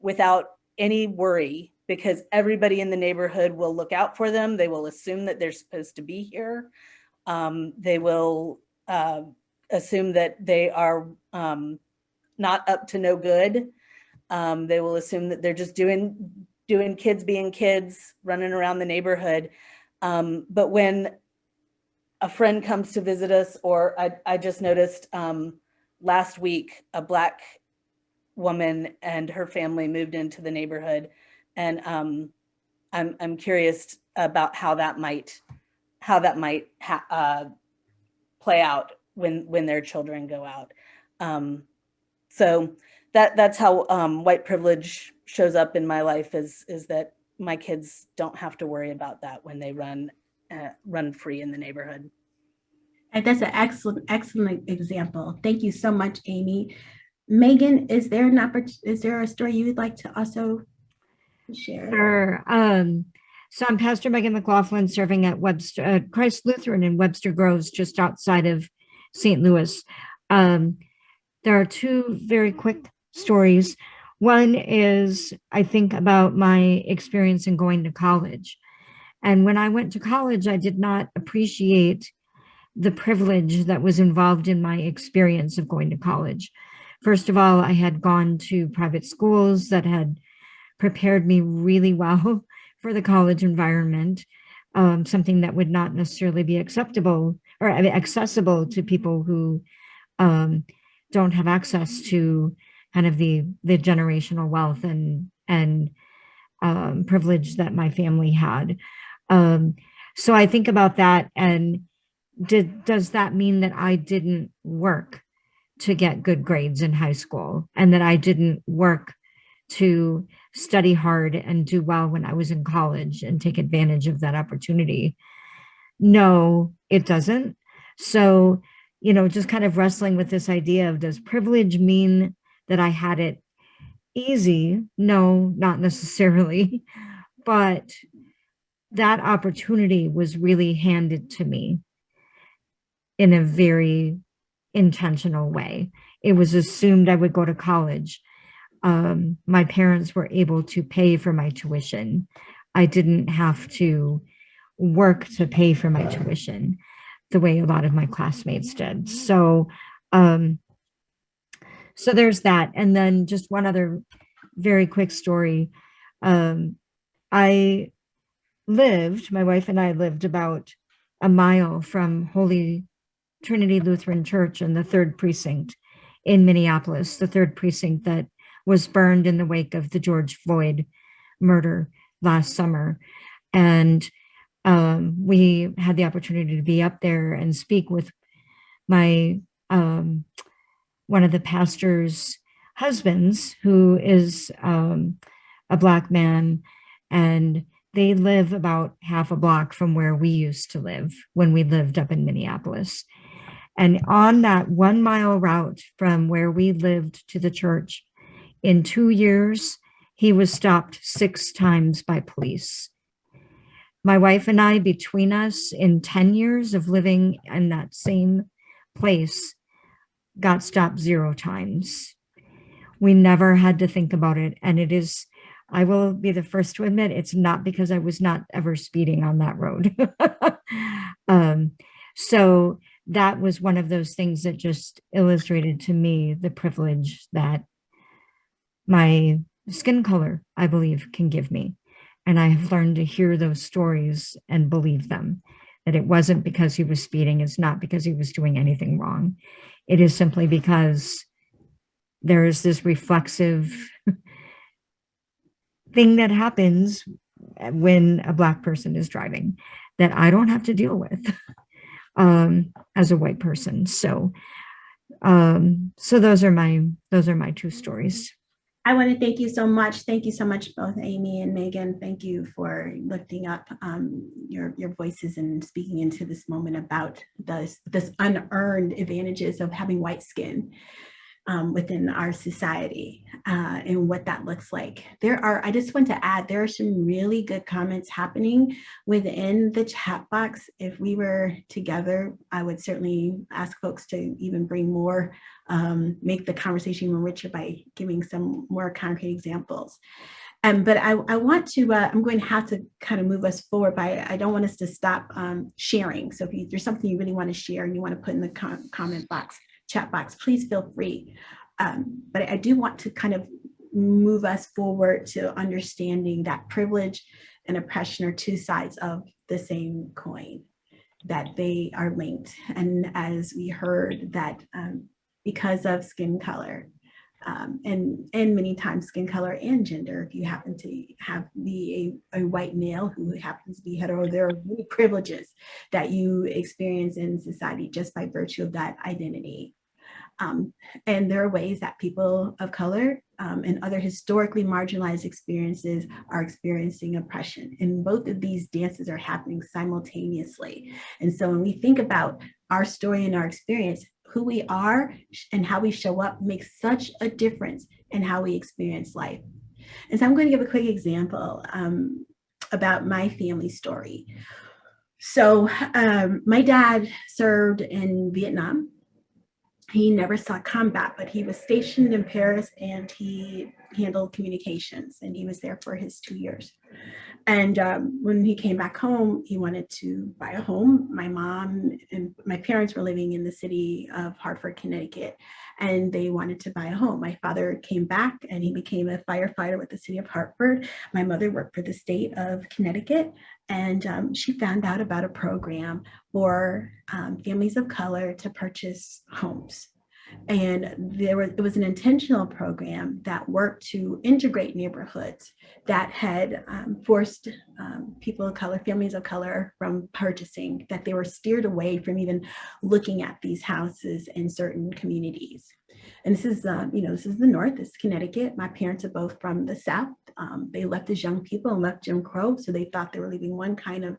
without any worry, because everybody in the neighborhood will look out for them. They will assume that they're supposed to be here. They will assume that they are not up to no good. They will assume that they're just doing kids being kids, running around the neighborhood. But when a friend comes to visit us, or I just noticed last week, a Black woman and her family moved into the neighborhood, and I'm curious about how that might play out when their children go out. So that's how white privilege shows up in my life, is that my kids don't have to worry about that when they run free in the neighborhood. And that's an excellent example. Thank you so much, Amy. Megan, is there a story you would like to also share? Sure. So I'm Pastor Megan McLaughlin, serving at Christ Lutheran in Webster Groves, just outside of St. Louis. There are two very quick stories. One is, I think about my experience in going to college. And when I went to college, I did not appreciate the privilege that was involved in my experience of going to college. First of all, I had gone to private schools that had prepared me really well for the college environment, something that would not necessarily be acceptable or accessible to people who don't have access to kind of the generational wealth and privilege that my family had. So I think about that, and does that mean that I didn't work to get good grades in high school, and that I didn't work to study hard and do well when I was in college and take advantage of that opportunity? No, it doesn't. So, just kind of wrestling with this idea of, does privilege mean that I had it easy? No, not necessarily. But that opportunity was really handed to me in a very intentional way. It was assumed I would go to college. My parents were able to pay for my tuition. I didn't have to work to pay for my tuition the way a lot of my classmates did. So there's that. And then just one other very quick story. My wife and I lived about a mile from Holy Trinity Lutheran Church in the 3rd Precinct in Minneapolis, the 3rd Precinct that was burned in the wake of the George Floyd murder last summer. And we had the opportunity to be up there and speak with my one of the pastor's husbands, who is a Black man, and they live about half a block from where we used to live when we lived up in Minneapolis. And on that 1 mile route from where we lived to the church, in 2 years, he was stopped 6 times by police. My wife and I, between us, in 10 years of living in that same place, got stopped 0 times. We never had to think about it. And it is, I will be the first to admit, it's not because I was not ever speeding on that road. So that was one of those things that just illustrated to me the privilege that my skin color, I believe, can give me. And I have learned to hear those stories and believe them, that it wasn't because he was speeding. It's not because he was doing anything wrong. It is simply because there is this reflexive thing that happens when a Black person is driving that I don't have to deal with as a white person. So those are my 2 stories. I want to thank you so much. Thank you so much, both Amy and Megan. Thank you for lifting up your voices and speaking into this moment about this unearned advantages of having white skin within our society and what that looks like. I just want to add, there are some really good comments happening within the chat box. If we were together, I would certainly ask folks to even bring more, make the conversation more richer by giving some more concrete examples. But I want to, I'm going to have to kind of move us forward I don't want us to stop sharing. So if there's something you really want to share and you want to put in the comment box, chat box, please feel free. But I do want to kind of move us forward to understanding that privilege and oppression are two sides of the same coin, that they are linked. And as we heard that because of skin color, and many times skin color and gender, if you happen to be a white male who happens to be hetero, there are many privileges that you experience in society just by virtue of that identity. And there are ways that people of color and other historically marginalized experiences are experiencing oppression. And both of these dances are happening simultaneously. And so when we think about our story and our experience, who we are and how we show up makes such a difference in how we experience life. And so I'm going to give a quick example about my family story. So my dad served in Vietnam. He never saw combat, but he was stationed in Paris and he handled communications, and he was there for his 2 years. And when he came back home, he wanted to buy a home. My mom and my parents were living in the city of Hartford, Connecticut, and they wanted to buy a home. My father came back and he became a firefighter with the city of Hartford. My mother worked for the state of Connecticut, and she found out about a program for families of color to purchase homes. And it was an intentional program that worked to integrate neighborhoods that had forced people of color, families of color from purchasing, that they were steered away from even looking at these houses in certain communities. And this is, this is the North, this is Connecticut. My parents are both from the South. They left as young people and left Jim Crow. So they thought they were leaving one kind of,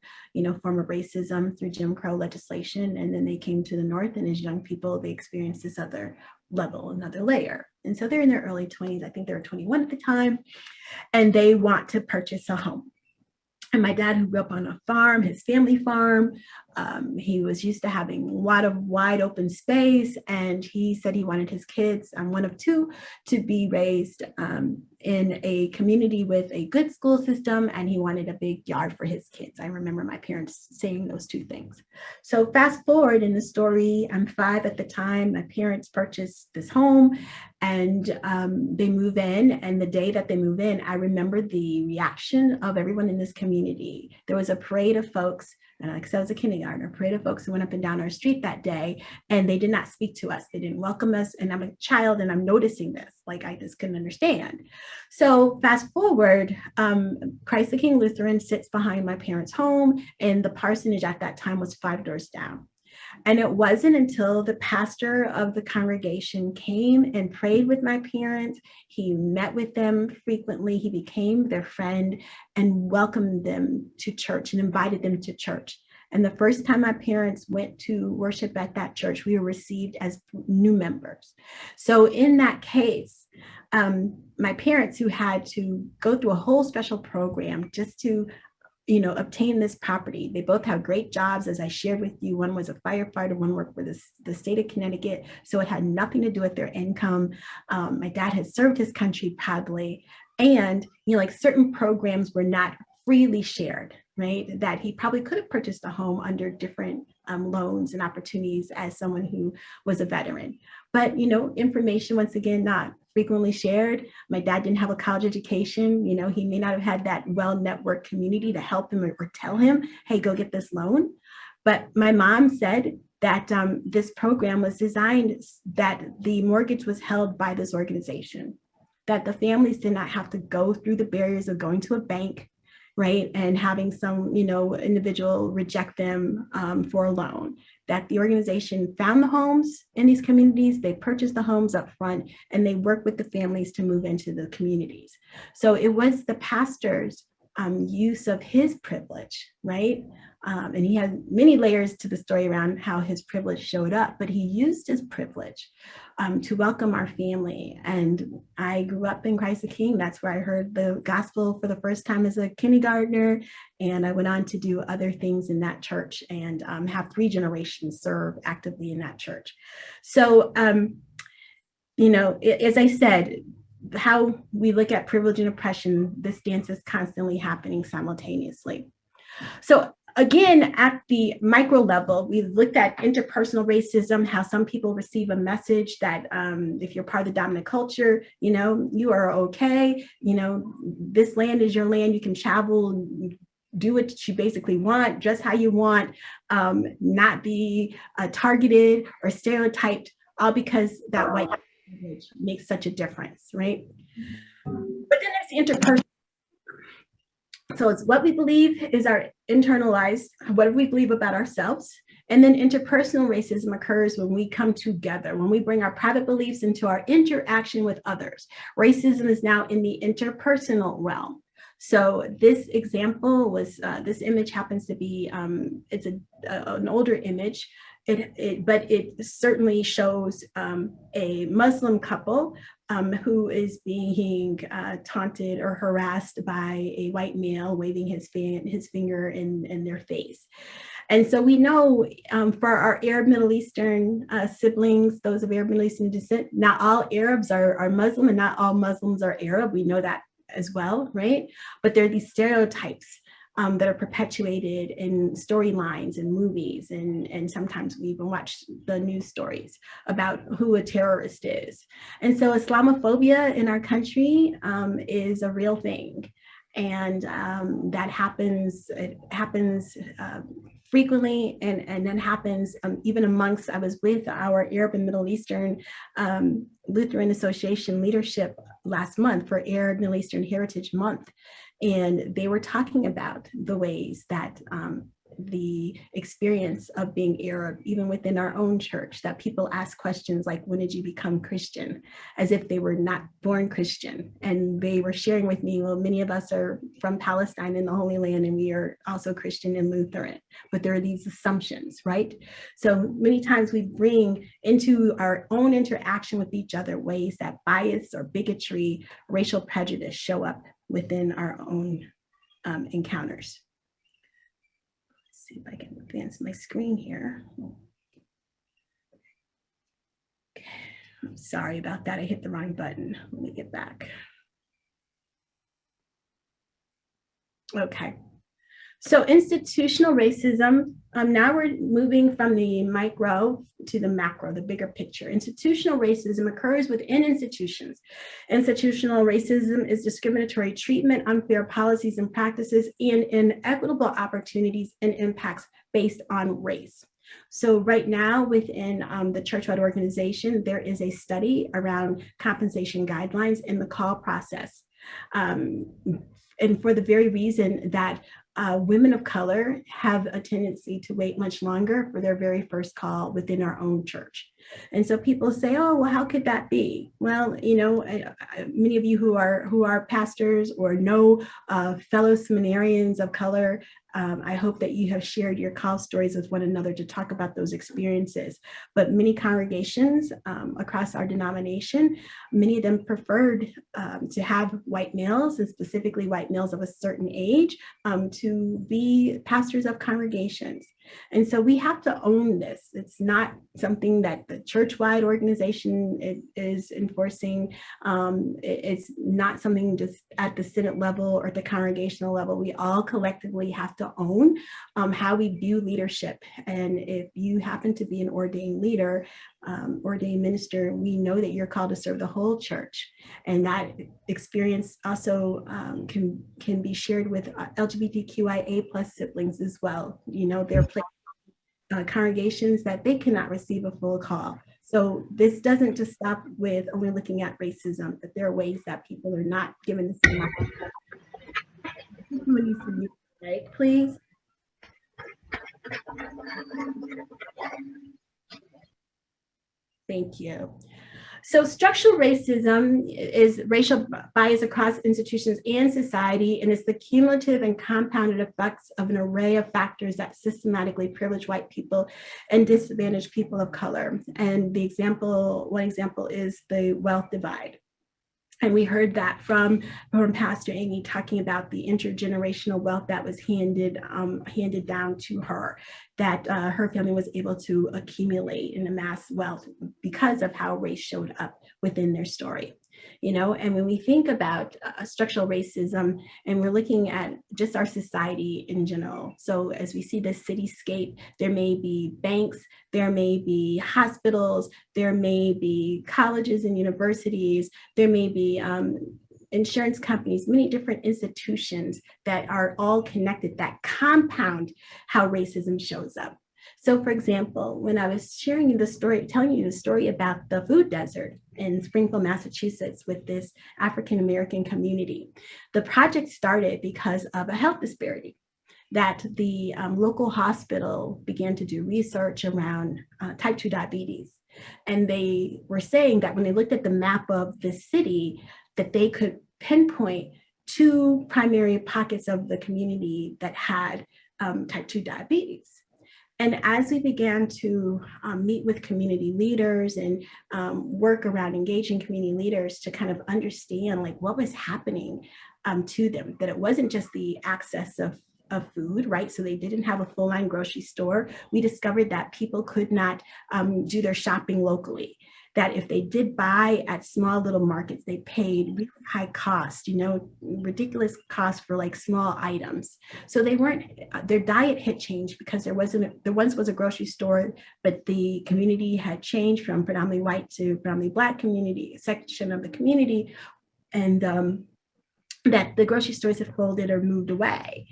form of racism through Jim Crow legislation. And then they came to the North, and as young people, they experienced this other level, another layer. And so they're in their early 20s. I think they were 21 at the time, and they want to purchase a home. And my dad, who grew up on a farm, his family farm, he was used to having a lot of wide open space. And he said he wanted his kids, one of two, to be raised in a community with a good school system. And he wanted a big yard for his kids. I remember my parents saying those two things. So fast forward in the story, I'm 5 at the time. My parents purchased this home, and they move in. And the day that they move in, I remember the reaction of everyone in this community. There was a parade of folks, and like I said, I was a kindergartner, a parade of folks who went up and down our street that day, and they did not speak to us. They didn't welcome us. And I'm a child, and I'm noticing this, like I just couldn't understand. So fast forward, Christ the King Lutheran sits behind my parents' home, and the parsonage at that time was 5 doors down. And it wasn't until the pastor of the congregation came and prayed with my parents, he met with them frequently, he became their friend and welcomed them to church and invited them to church. And the first time my parents went to worship at that church, we were received as new members. So in that case, my parents, who had to go through a whole special program just to obtain this property. They both have great jobs, as I shared with you. One was a firefighter, one worked for the state of Connecticut. So it had nothing to do with their income. My dad had served his country proudly. And, certain programs were not freely shared, right? That he probably could have purchased a home under different loans and opportunities as someone who was a veteran. But, information, once again, not frequently shared. My dad didn't have a college education. He may not have had that well-networked community to help him or tell him, hey, go get this loan. But my mom said that this program was designed that the mortgage was held by this organization, that the families did not have to go through the barriers of going to a bank, right? And having some, individual reject them for a loan. That the organization found the homes in these communities, they purchased the homes up front, and they work with the families to move into the communities. So it was the pastor's use of his privilege, right? And he had many layers to the story around how his privilege showed up, but he used his privilege to welcome our family. And I grew up in Christ the King. That's where I heard the gospel for the first time as a kindergartner. And I went on to do other things in that church and have 3 generations serve actively in that church. So, as I said, how we look at privilege and oppression, this dance is constantly happening simultaneously. So again, at the micro level, we looked at interpersonal racism, how some people receive a message that if you're part of the dominant culture, you are okay. This land is your land. You can travel, do what you basically want, dress how you want, not be targeted or stereotyped, all because that white privilege makes such a difference, right? But then there's the interpersonal. So it's what we believe is our internalized, what do we believe about ourselves? And then interpersonal racism occurs when we come together, when we bring our private beliefs into our interaction with others. Racism is now in the interpersonal realm. So this example was, this image happens to be, it's an older image, but it certainly shows a Muslim couple who is being taunted or harassed by a white male waving his finger in their face. And so we know for our Arab Middle Eastern siblings, those of Arab Middle Eastern descent, not all Arabs are Muslim and not all Muslims are Arab. We know that as well, right? But there are these stereotypes that are perpetuated in storylines and movies, and sometimes we even watch the news stories about who a terrorist is. And so Islamophobia in our country is a real thing. And that happens, it happens frequently, and then happens even amongst, I was with our Arab and Middle Eastern Lutheran Association leadership last month for Arab Middle Eastern Heritage Month. And they were talking about the ways that the experience of being Arab, even within our own church, that people ask questions like, when did you become Christian? As if they were not born Christian. And they were sharing with me, well, many of us are from Palestine in the Holy Land, and we are also Christian and Lutheran, but there are these assumptions, right? So many times we bring into our own interaction with each other ways that bias or bigotry, racial prejudice show up within our own encounters. Let's see if I can advance my screen here. Okay. I'm sorry about that. I hit the wrong button. Let me get back. Okay. So institutional racism, now we're moving from the micro to the macro, the bigger picture. Institutional racism occurs within institutions. Institutional racism is discriminatory treatment, unfair policies and practices, and inequitable opportunities and impacts based on race. So right now within the Churchwide organization, there is a study around compensation guidelines in the call process. And for the very reason that women of color have a tendency to wait much longer for their very first call within our own church. And so people say, oh, well, how could that be? Well, many of you who are pastors or know fellow seminarians of color, I hope that you have shared your call stories with one another to talk about those experiences. But many congregations across our denomination, many of them preferred to have white males, and specifically white males of a certain age, to be pastors of congregations. And so we have to own this. It's not something that the Churchwide organization is enforcing. It's not something just at the synod level or at the congregational level. We all collectively have to own how we view leadership. And if you happen to be an ordained leader, ordained minister, we know that you're called to serve the whole church. And that experience also can be shared with LGBTQIA+ siblings as well. There are congregations that they cannot receive a full call. So this doesn't just stop with only looking at racism, but there are ways that people are not given the same opportunity. Somebody needs to mute, right, please. Thank you. So structural racism is racial bias across institutions and society, and it's the cumulative and compounded effects of an array of factors that systematically privilege white people and disadvantage people of color. And one example is the wealth divide. And we heard that from Pastor Amy talking about the intergenerational wealth that was handed down to her, that her family was able to accumulate and amass wealth because of how race showed up within their story. You know, and when we think about structural racism, and we're looking at just our society in general, so as we see the cityscape, there may be banks, there may be hospitals, there may be colleges and universities, there may be insurance companies, many different institutions that are all connected, that compound how racism shows up. So for example, when I was telling you the story about the food desert in Springfield, Massachusetts with this African-American community, the project started because of a health disparity that the local hospital began to do research around type 2 diabetes. And they were saying that when they looked at the map of the city, that they could pinpoint 2 primary pockets of the community that had type 2 diabetes. And as we began to meet with community leaders and work around engaging community leaders to kind of understand like what was happening to them, that it wasn't just the access of food, right? So they didn't have a full line grocery store. We discovered that people could not do their shopping locally, that if they did buy at small little markets, they paid really high cost, you know, ridiculous cost for like small items. So they weren't, their diet had changed because there once was a grocery store, but the community had changed from predominantly white to predominantly Black community, section of the community. And that the grocery stores had folded or moved away.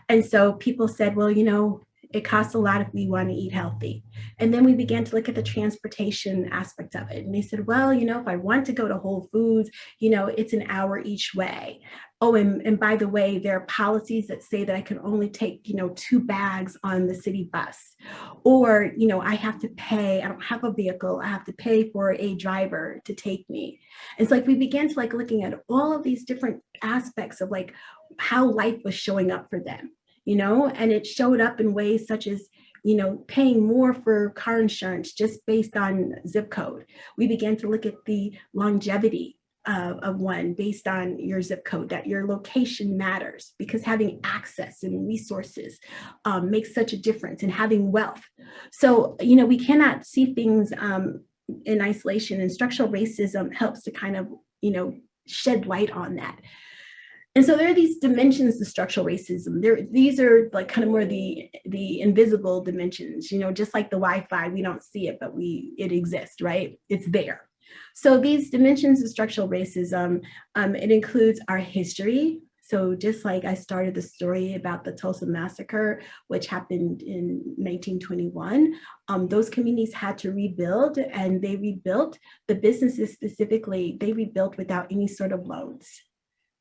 And so people said, well, you know, it costs a lot if we want to eat healthy. And then we began to look at the transportation aspect of it. And they said, well, you know, if I want to go to Whole Foods, you know, it's an hour each way. Oh, and by the way, there are policies that say that I can only take, you know, 2 bags on the city bus. Or, you know, I have to pay, I don't have a vehicle, I have to pay for a driver to take me. It's like we began to like looking at all of these different aspects of like how life was showing up for them. You know, and it showed up in ways such as, you know, paying more for car insurance just based on zip code. We began to look at the longevity of one based on your zip code, that your location matters because having access and resources makes such a difference, and having wealth. So, you know, we cannot see things in isolation, and structural racism helps to kind of, you know, shed light on that. And so there are these dimensions to structural racism. These are like kind of more the invisible dimensions, you know, just like the Wi-Fi, we don't see it, but it exists, right? It's there. So these dimensions of structural racism, it includes our history. So just like I started the story about the Tulsa Massacre, which happened in 1921, those communities had to rebuild, and they rebuilt, the businesses specifically, they rebuilt without any sort of loans.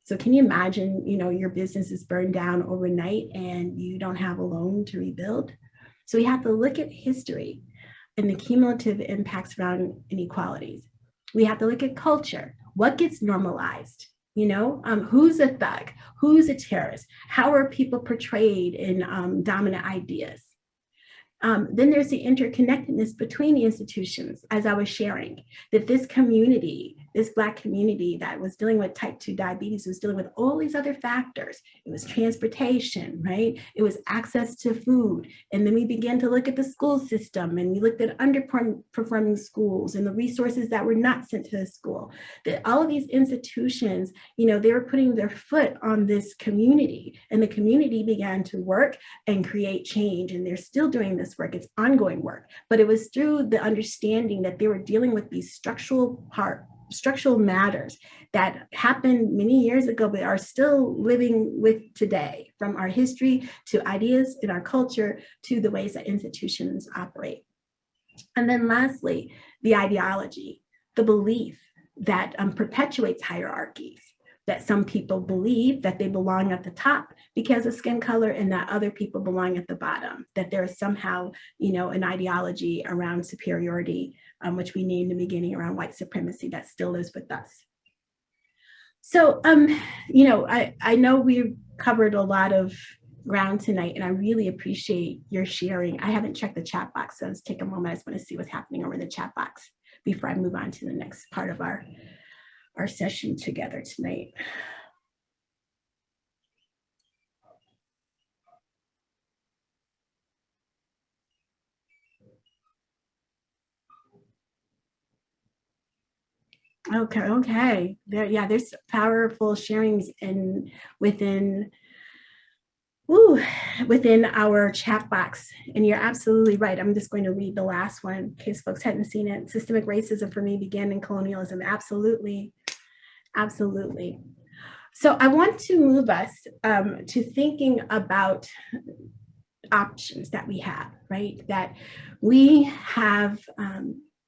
So can you imagine, you know, your business is burned down overnight and you don't have a loan to rebuild? So we have to look at history and the cumulative impacts around inequalities. We have to look at culture. What gets normalized? You know, who's a thug? Who's a terrorist? How are people portrayed in dominant ideas? Then there's the interconnectedness between the institutions, as I was sharing, that this community, this Black community that was dealing with type 2 diabetes was dealing with all these other factors. It was transportation, right? It was access to food. And then we began to look at the school system, and we looked at underperforming schools and the resources that were not sent to the school. That all of these institutions, you know, they were putting their foot on this community, and the community began to work and create change. And they're still doing this work. It's ongoing work, but it was through the understanding that they were dealing with these structural matters that happened many years ago, but are still living with today, from our history to ideas in our culture to the ways that institutions operate. And then lastly, the ideology, the belief that perpetuates hierarchies. that some people believe that they belong at the top because of skin color and that other people belong at the bottom, that there is somehow, an ideology around superiority, which we named in the beginning around white supremacy that still lives with us. So, I know we've covered a lot of ground tonight, and I really appreciate your sharing. I haven't checked the chat box, so let's take a moment. I just want to see what's happening over in the chat box before I move on to the next part of our session together tonight. Okay. There's powerful sharings within our chat box. And you're absolutely right. I'm just going to read the last one in case folks hadn't seen it. Systemic racism for me began in colonialism. Absolutely. Absolutely. So I want to move us to thinking about options that we have, right? That we have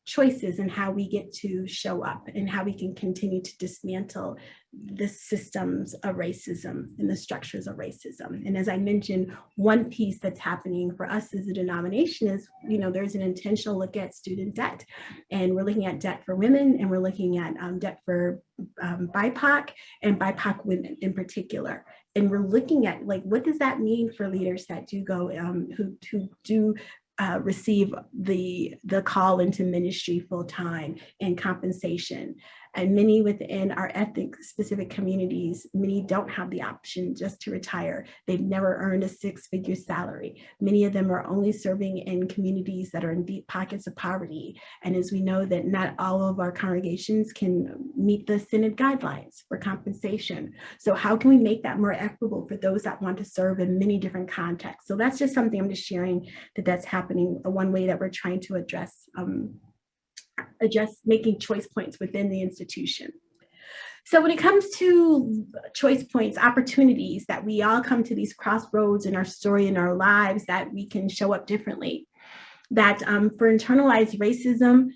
choices in how we get to show up and how we can continue to dismantle the systems of racism and the structures of racism. And as I mentioned, one piece that's happening for us as a denomination is, there's an intentional look at student debt. And we're looking at debt for women, and we're looking at debt for BIPOC and BIPOC women in particular. And we're looking at what does that mean for leaders that do go, who do receive the call into ministry full time and compensation. And many within our ethnic specific communities, many don't have the option just to retire. They've never earned a 6-figure salary. Many of them are only serving in communities that are in deep pockets of poverty. And as we know that not all of our congregations can meet the Synod guidelines for compensation. So how can we make that more equitable for those that want to serve in many different contexts? So that's just something I'm just sharing that's happening. One way that we're trying to address making choice points within the institution. So when it comes to choice points, opportunities that we all come to these crossroads in our story, in our lives, that we can show up differently, that for internalized racism,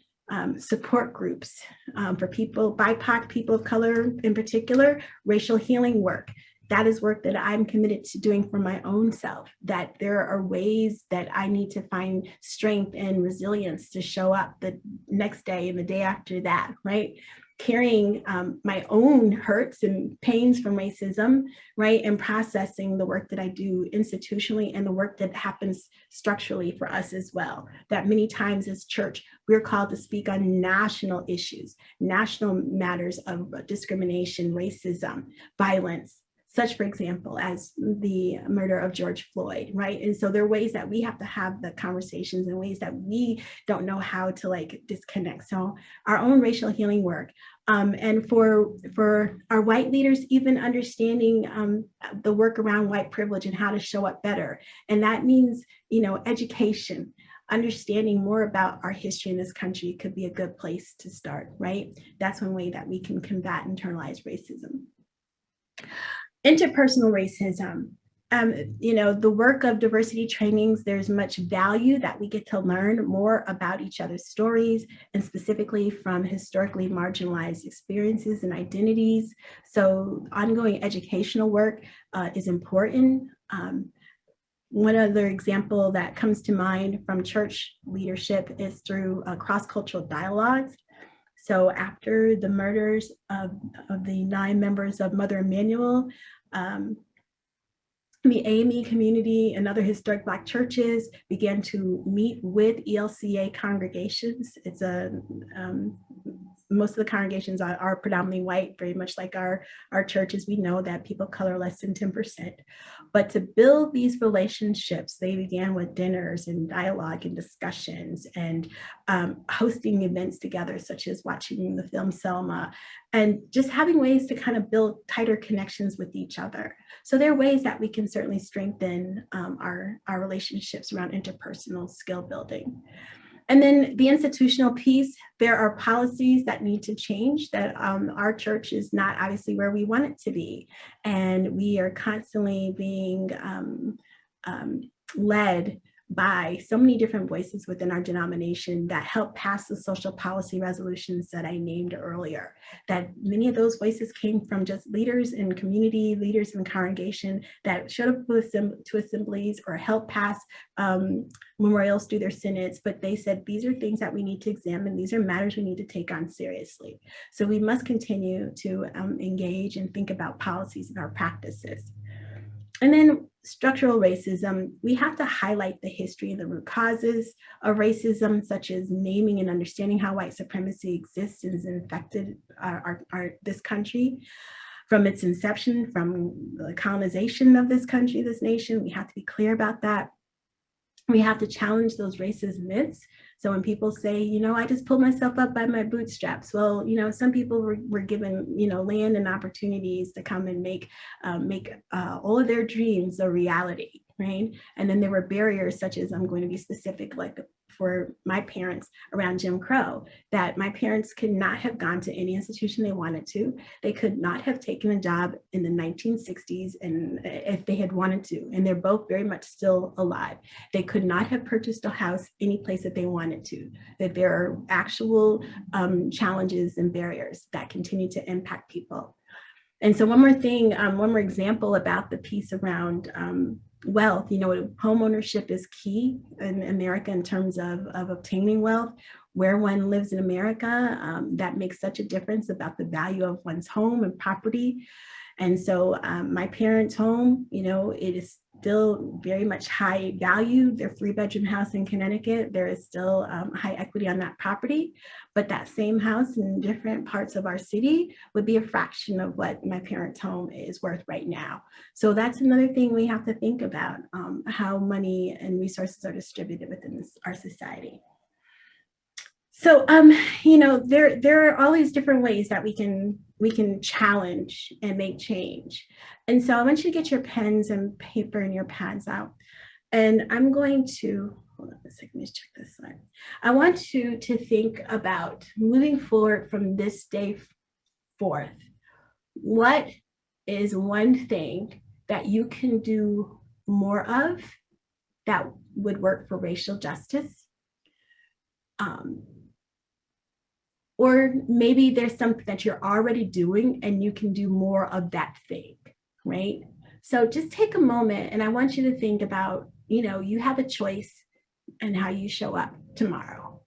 support groups, for people, BIPOC, people of color in particular, racial healing work. That is work that I'm committed to doing for my own self, that there are ways that I need to find strength and resilience to show up the next day and the day after that, right? Carrying my own hurts and pains from racism, right? And processing the work that I do institutionally and the work that happens structurally for us as well. That many times as church, we're called to speak on national issues, national matters of discrimination, racism, violence, such, for example, as the murder of George Floyd, right? And so there are ways that we have to have the conversations and ways that we don't know how to disconnect. So our own racial healing work. And for our white leaders, even understanding the work around white privilege and how to show up better. And that means, education. Understanding more about our history in this country could be a good place to start, right? That's one way that we can combat internalized racism. Interpersonal racism, the work of diversity trainings, there's much value that we get to learn more about each other's stories and specifically from historically marginalized experiences and identities. So ongoing educational work is important. One other example that comes to mind from church leadership is through cross-cultural dialogues. So after the murders of the 9 members of Mother Emanuel, the AME community and other historic Black churches began to meet with ELCA congregations. It's most of the congregations are predominantly white, very much like our churches. We know that people of color less than 10%. But to build these relationships, they began with dinners and dialogue and discussions and hosting events together, such as watching the film Selma, and just having ways to kind of build tighter connections with each other. So there are ways that we can certainly strengthen our relationships around interpersonal skill building. And then the institutional piece, there are policies that need to change, that our church is not obviously where we want it to be. And we are constantly being led by so many different voices within our denomination that helped pass the social policy resolutions that I named earlier. That many of those voices came from just leaders in community, leaders in congregation that showed up to assemblies or helped pass memorials through their synods, but they said, these are things that we need to examine. These are matters we need to take on seriously. So we must continue to engage and think about policies and our practices. And then structural racism, we have to highlight the history and the root causes of racism, such as naming and understanding how white supremacy exists and has infected this country from its inception, from the colonization of this country, this nation. We have to be clear about that. We have to challenge those racist myths. So when people say, you know, I just pulled myself up by my bootstraps. Well, you know, some people were given, you know, land and opportunities to come and make all of their dreams a reality, right? And then there were barriers such as, I'm going to be specific, like for my parents around Jim Crow, that my parents could not have gone to any institution they wanted to. They could not have taken a job in the 1960s and if they had wanted to, and they're both very much still alive. They could not have purchased a house any place that they wanted to, that there are actual challenges and barriers that continue to impact people. And so one more thing, one more example about the piece around wealth. You know, home ownership is key in America in terms of obtaining wealth. Where one lives in America, that makes such a difference about the value of one's home and property. And so my parents' home, you know, it is still very much high value. Their 3-bedroom house in Connecticut, there is still high equity on that property, but that same house in different parts of our city would be a fraction of what my parents' home is worth right now. So that's another thing we have to think about, how money and resources are distributed within our society. So, you know, there are all these different ways that we can challenge and make change. And so I want you to get your pens and paper and your pads out. And I'm going to, hold on a second, let's check this slide. I want you to think about moving forward from this day forth. What is one thing that you can do more of that would work for racial justice? Or maybe there's something that you're already doing and you can do more of that thing, right? So just take a moment and I want you to think about, you know, you have a choice in how you show up tomorrow.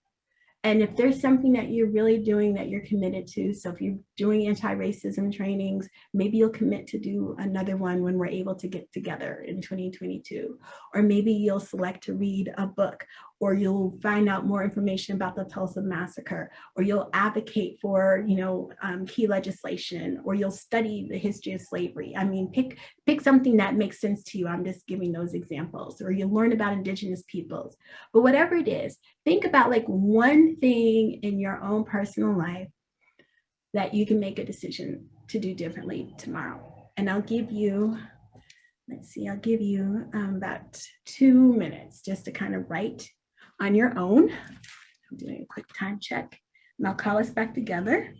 And if there's something that you're really doing that you're committed to, so if you're doing anti-racism trainings, maybe you'll commit to do another one when we're able to get together in 2022. Or maybe you'll select to read a book, or you'll find out more information about the Tulsa Massacre, or you'll advocate for, you know, key legislation, or you'll study the history of slavery. I mean, pick something that makes sense to you. I'm just giving those examples. Or you'll learn about Indigenous peoples. But whatever it is, think about like one thing in your own personal life that you can make a decision to do differently tomorrow. And I'll give you, let's see, I'll give you about 2 minutes just to kind of write on your own. I'm doing a quick time check and I'll call us back together.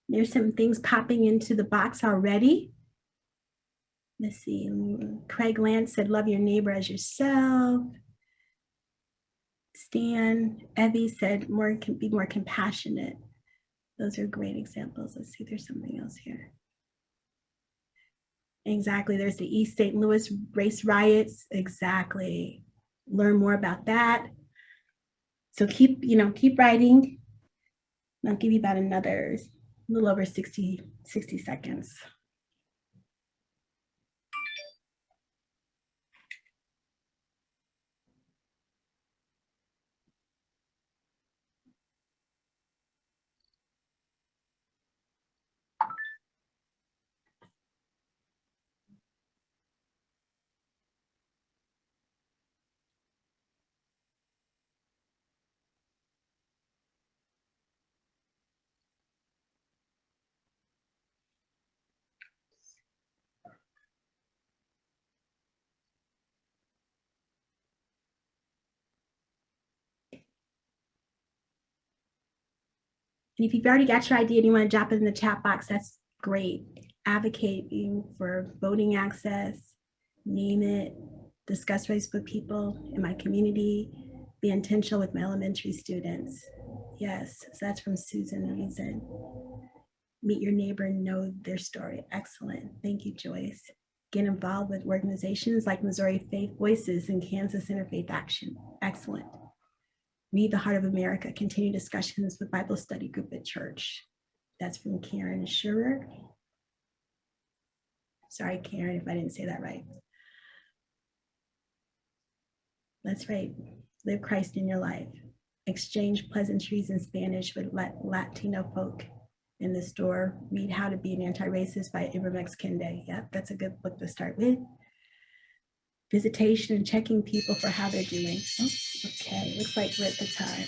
There's some things popping into the box already. Let's see, Craig Lance said, love your neighbor as yourself. Stan, Evie said, be more compassionate. Those are great examples. Let's see, there's something else here. Exactly, there's the East St. Louis race riots. Exactly, learn more about that. So keep writing. I'll give you about another, a little over 60 seconds. And if you've already got your idea and you want to drop it in the chat box, that's great. Advocating for voting access, name it, discuss race with people in my community, be intentional with my elementary students. Yes, so that's from Susan Reason. Meet your neighbor and know their story. Excellent. Thank you, Joyce. Get involved with organizations like Missouri Faith Voices and Kansas Interfaith Action. Excellent. Read the Heart of America. Continue discussions with Bible study group at church. That's from Karen Schurer. Sorry, Karen, if I didn't say that right. That's right. Live Christ in your life. Exchange pleasantries in Spanish with Latino folk in the store. Read How to Be an Anti-Racist by Ibramex Kende. Yep, that's a good book to start with. Visitation and checking people for how they're doing. Oh, okay, looks like we're at the time.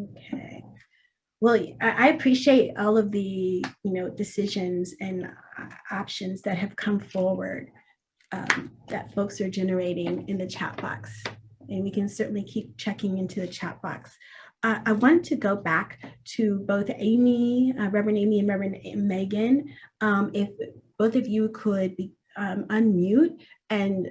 Okay. Well, I appreciate all of the decisions and options that have come forward that folks are generating in the chat box, and we can certainly keep checking into the chat box. I want to go back to both Amy, Reverend Amy, and Reverend Megan. If both of you could unmute and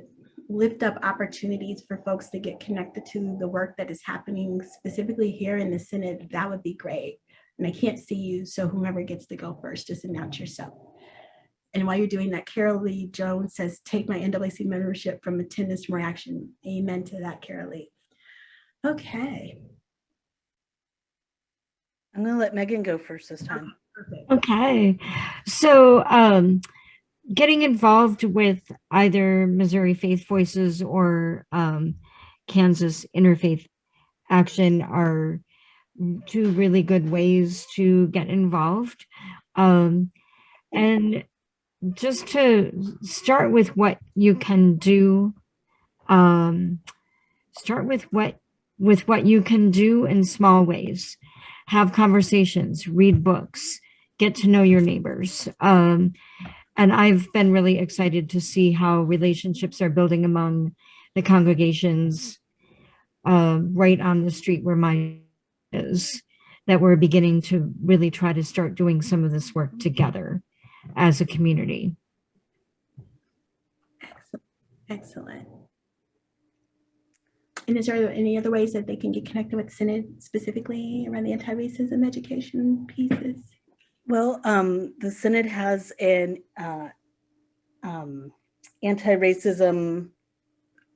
lift up opportunities for folks to get connected to the work that is happening specifically here in the Synod, that would be great. And I can't see you, so whomever gets to go first, just announce yourself. And while you're doing that, Carol Lee Jones says, take my NAAC membership from attendance to more action. Amen to that, Carol Lee. Okay. I'm going to let Megan go first this time. Perfect. Okay. So getting involved with either Missouri Faith Voices or Kansas Interfaith Action are two really good ways to get involved. And just to start with what you can do, start with what you can do in small ways. Have conversations, read books, get to know your neighbors. And I've been really excited to see how relationships are building among the congregations right on the street where mine is, that we're beginning to really try to start doing some of this work together as a community. Excellent. And is there any other ways that they can get connected with Synod specifically around the anti-racism education pieces? Well, the Synod has an anti-racism,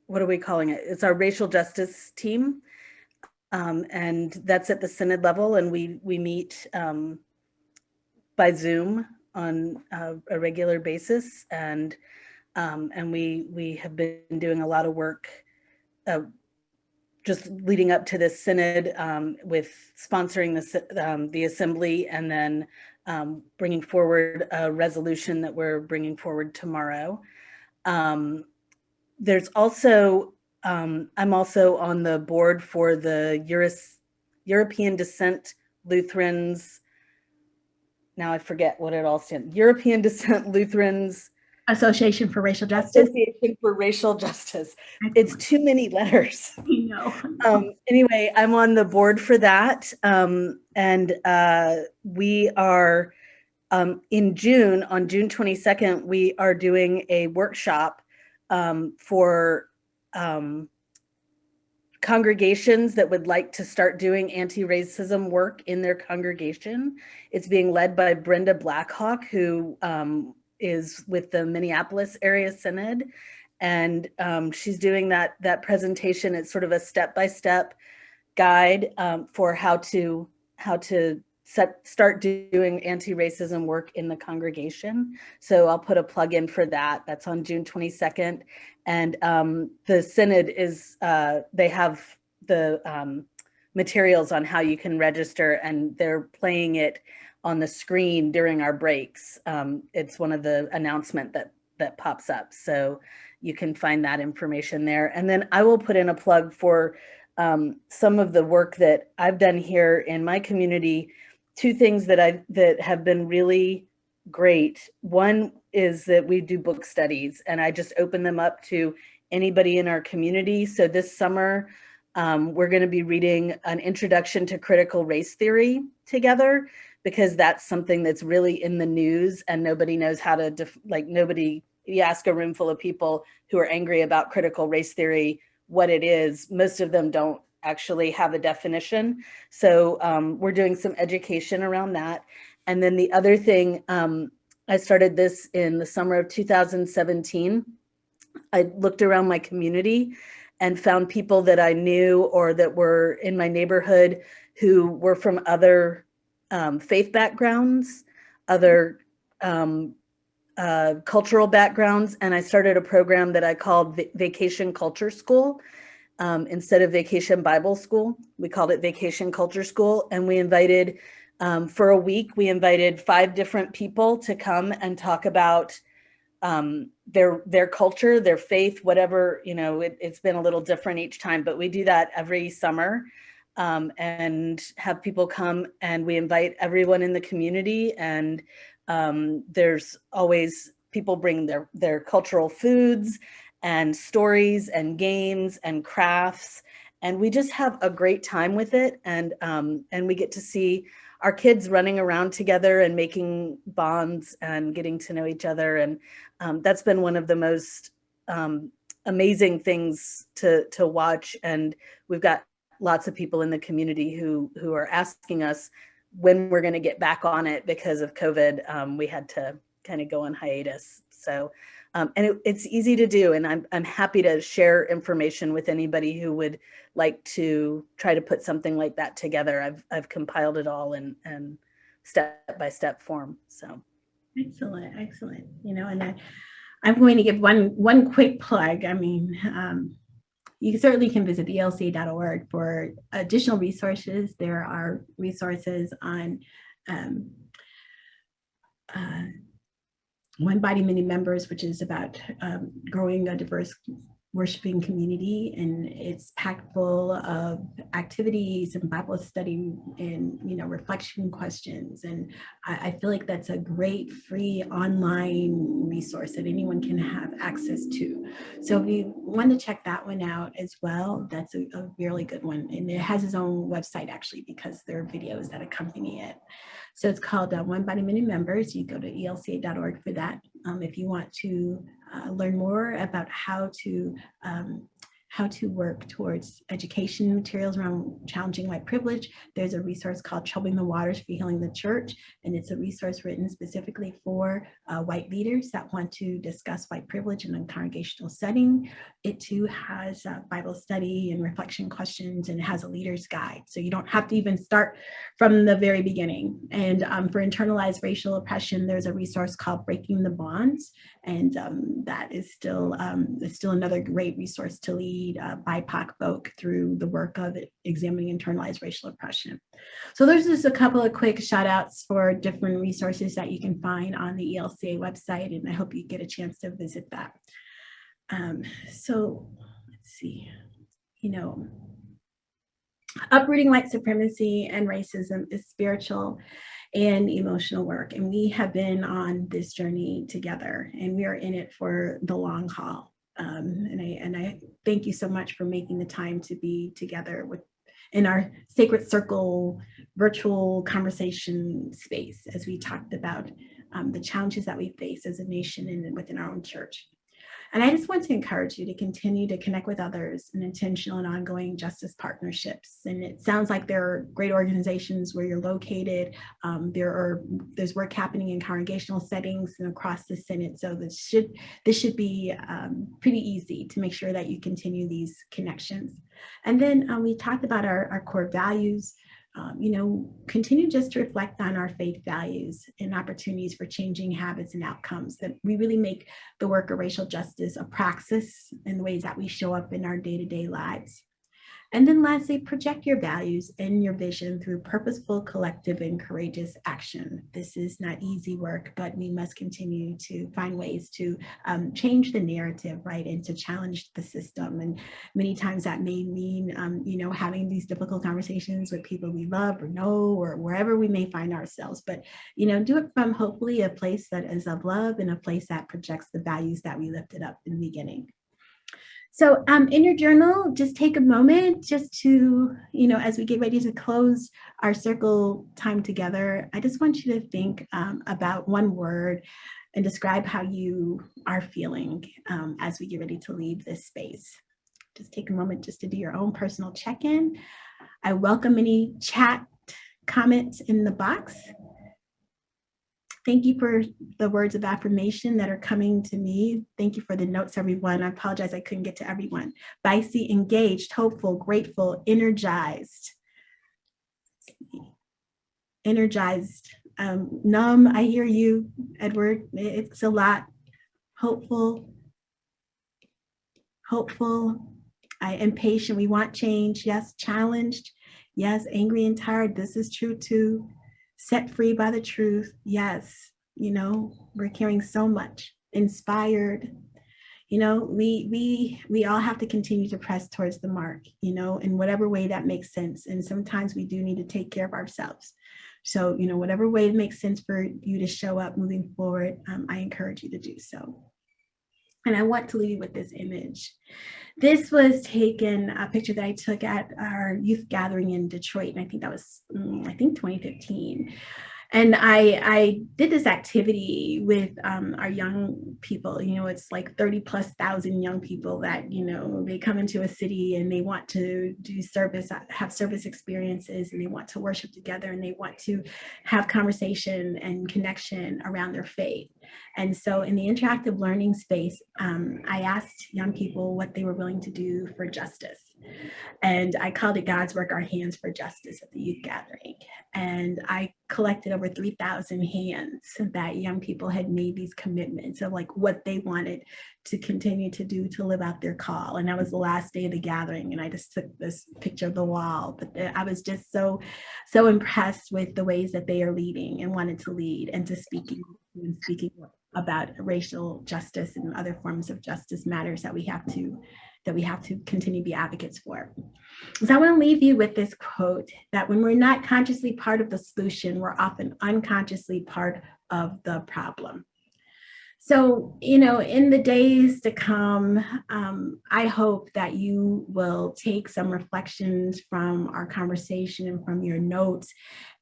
what are we calling it? It's our racial justice team. And that's at the Synod level, and we meet by Zoom on a regular basis, and we have been doing a lot of work just leading up to this Synod with sponsoring the assembly, and then bringing forward a resolution that we're bringing forward tomorrow. There's also, I'm also on the board for the European Descent Lutherans. Now I forget what it all stands. European Descent Lutherans Association for Racial Justice. Association for Racial Justice. It's too many letters. You know. Anyway, I'm on the board for that. And we are in June, on June 22nd, we are doing a workshop for congregations that would like to start doing anti-racism work in their congregation. It's being led by Brenda Blackhawk, who is with the Minneapolis area Synod, and she's doing that presentation. It's sort of a step-by-step guide for how to start doing anti-racism work in the congregation. So I'll put a plug in for that. That's on June 22nd. And the Synod is, they have the materials on how you can register, and they're playing it on the screen during our breaks. It's one of the announcement that pops up. So you can find that information there. And then I will put in a plug for some of the work that I've done here in my community. Two things that have been really great. One is that we do book studies, and I just open them up to anybody in our community. So this summer, we're going to be reading An Introduction to Critical Race Theory together, because that's something that's really in the news and nobody knows how to, you ask a room full of people who are angry about critical race theory what it is, most of them don't actually have a definition. So we're doing some education around that. And then the other thing, I started this in the summer of 2017. I looked around my community and found people that I knew or that were in my neighborhood who were from other faith backgrounds, other cultural backgrounds. And I started a program that I called Vacation Culture School. Instead of Vacation Bible School, we called it Vacation Culture School. And we invited, for a week, we invited 5 different people to come and talk about their culture, their faith, whatever, it's been a little different each time, but we do that every summer, and have people come, and we invite everyone in the community. And there's always people bring their cultural foods and stories and games and crafts. And we just have a great time with it. And we get to see our kids running around together and making bonds and getting to know each other. And that's been one of the most amazing things to watch. And we've got lots of people in the community who are asking us when we're going to get back on it because of COVID. We had to kind of go on hiatus. So, and it's easy to do. And I'm happy to share information with anybody who would like to try to put something like that together. I've compiled it all in step-by-step form. So. Excellent. And I'm going to give one quick plug. I mean, you certainly can visit elca.org for additional resources. There are resources on One Body, Many Members, which is about growing a diverse worshiping community, and it's packed full of activities and Bible study and reflection questions. And I feel like that's a great free online resource that anyone can have access to. So if you want to check that one out as well, that's a really good one. And it has its own website actually, because there are videos that accompany it. So it's called One Body, Many Members. You go to elca.org for that. If you want to learn more about how to work towards education materials around challenging white privilege, there's a resource called Troubling the Waters for Healing the Church. And it's a resource written specifically for white leaders that want to discuss white privilege in a congregational setting. It too has Bible study and reflection questions, and it has a leader's guide. So you don't have to even start from the very beginning. And for internalized racial oppression, there's a resource called Breaking the Bonds. And that is still another great resource to lead BIPOC folk through the work of examining internalized racial oppression. So there's just a couple of quick shout outs for different resources that you can find on the ELCA website, and I hope you get a chance to visit that. So let's see, uprooting white supremacy and racism is spiritual and emotional work. And we have been on this journey together, and we are in it for the long haul. And I thank you so much for making the time to be together in our Sacred Circle virtual conversation space as we talked about the challenges that we face as a nation and within our own church. And I just want to encourage you to continue to connect with others in intentional and ongoing justice partnerships. And it sounds like there are great organizations where you're located. There's work happening in congregational settings and across the Synod. So this should be pretty easy to make sure that you continue these connections. And then we talked about our core values. Continue just to reflect on our faith values and opportunities for changing habits and outcomes, that we really make the work of racial justice a praxis in the ways that we show up in our day-to-day lives. And then lastly, project your values and your vision through purposeful, collective, and courageous action. This is not easy work, but we must continue to find ways to change the narrative, right, and to challenge the system. And many times that may mean, having these difficult conversations with people we love or know, or wherever we may find ourselves. But, do it from hopefully a place that is of love and a place that projects the values that we lifted up in the beginning. So in your journal, just take a moment just to, as we get ready to close our circle time together, I just want you to think about one word and describe how you are feeling as we get ready to leave this space. Just take a moment just to do your own personal check-in. I welcome any chat comments in the box. Thank you for the words of affirmation that are coming to me. Thank you for the notes, everyone. I apologize I couldn't get to everyone. But I see engaged, hopeful, grateful, energized. Energized. Numb, I hear you, Edward. It's a lot. Hopeful. Impatient, we want change. Yes, challenged. Yes, angry and tired. This is true too. Set free by the truth. Yes, we're carrying so much. Inspired. We all have to continue to press towards the mark, in whatever way that makes sense. And sometimes we do need to take care of ourselves. So, whatever way it makes sense for you to show up moving forward, I encourage you to do so. And I want to leave you with this image. This was taken, a picture that I took at our youth gathering in Detroit. And I think that was, 2015. And I did this activity with our young people. It's like 30,000+ young people that, they come into a city and they want to do service, have service experiences, and they want to worship together, and they want to have conversation and connection around their faith. And so in the interactive learning space, I asked young people what they were willing to do for justice. And I called it God's Work Our Hands for Justice at the youth gathering. And I collected over 3,000 hands that young people had made these commitments of like what they wanted to continue to do to live out their call. And that was the last day of the gathering. And I just took this picture of the wall, but I was just so impressed with the ways that they are leading and wanted to lead and to speaking about racial justice and other forms of justice matters that we have to continue to be advocates for. So I want to leave you with this quote that when we're not consciously part of the solution, we're often unconsciously part of the problem. So, in the days to come, I hope that you will take some reflections from our conversation and from your notes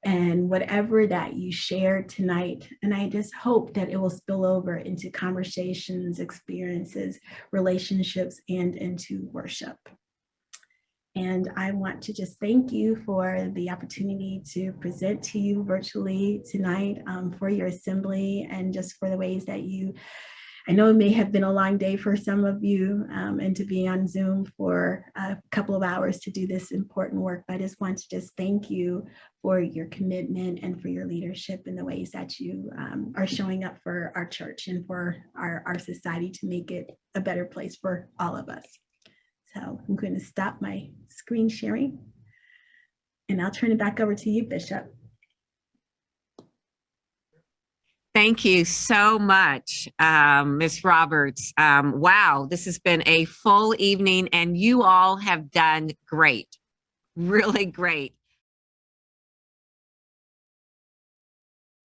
and whatever that you shared tonight. And I just hope that it will spill over into conversations, experiences, relationships, and into worship. And I want to just thank you for the opportunity to present to you virtually tonight, for your assembly, and just for the ways that I know it may have been a long day for some of you, and to be on Zoom for a couple of hours to do this important work. But I just want to just thank you for your commitment and for your leadership in the ways that you are showing up for our church and for our society to make it a better place for all of us. So I'm going to stop my screen sharing and I'll turn it back over to you, Bishop. Thank you so much, Ms. Roberts. Wow, this has been a full evening and you all have done great, really great.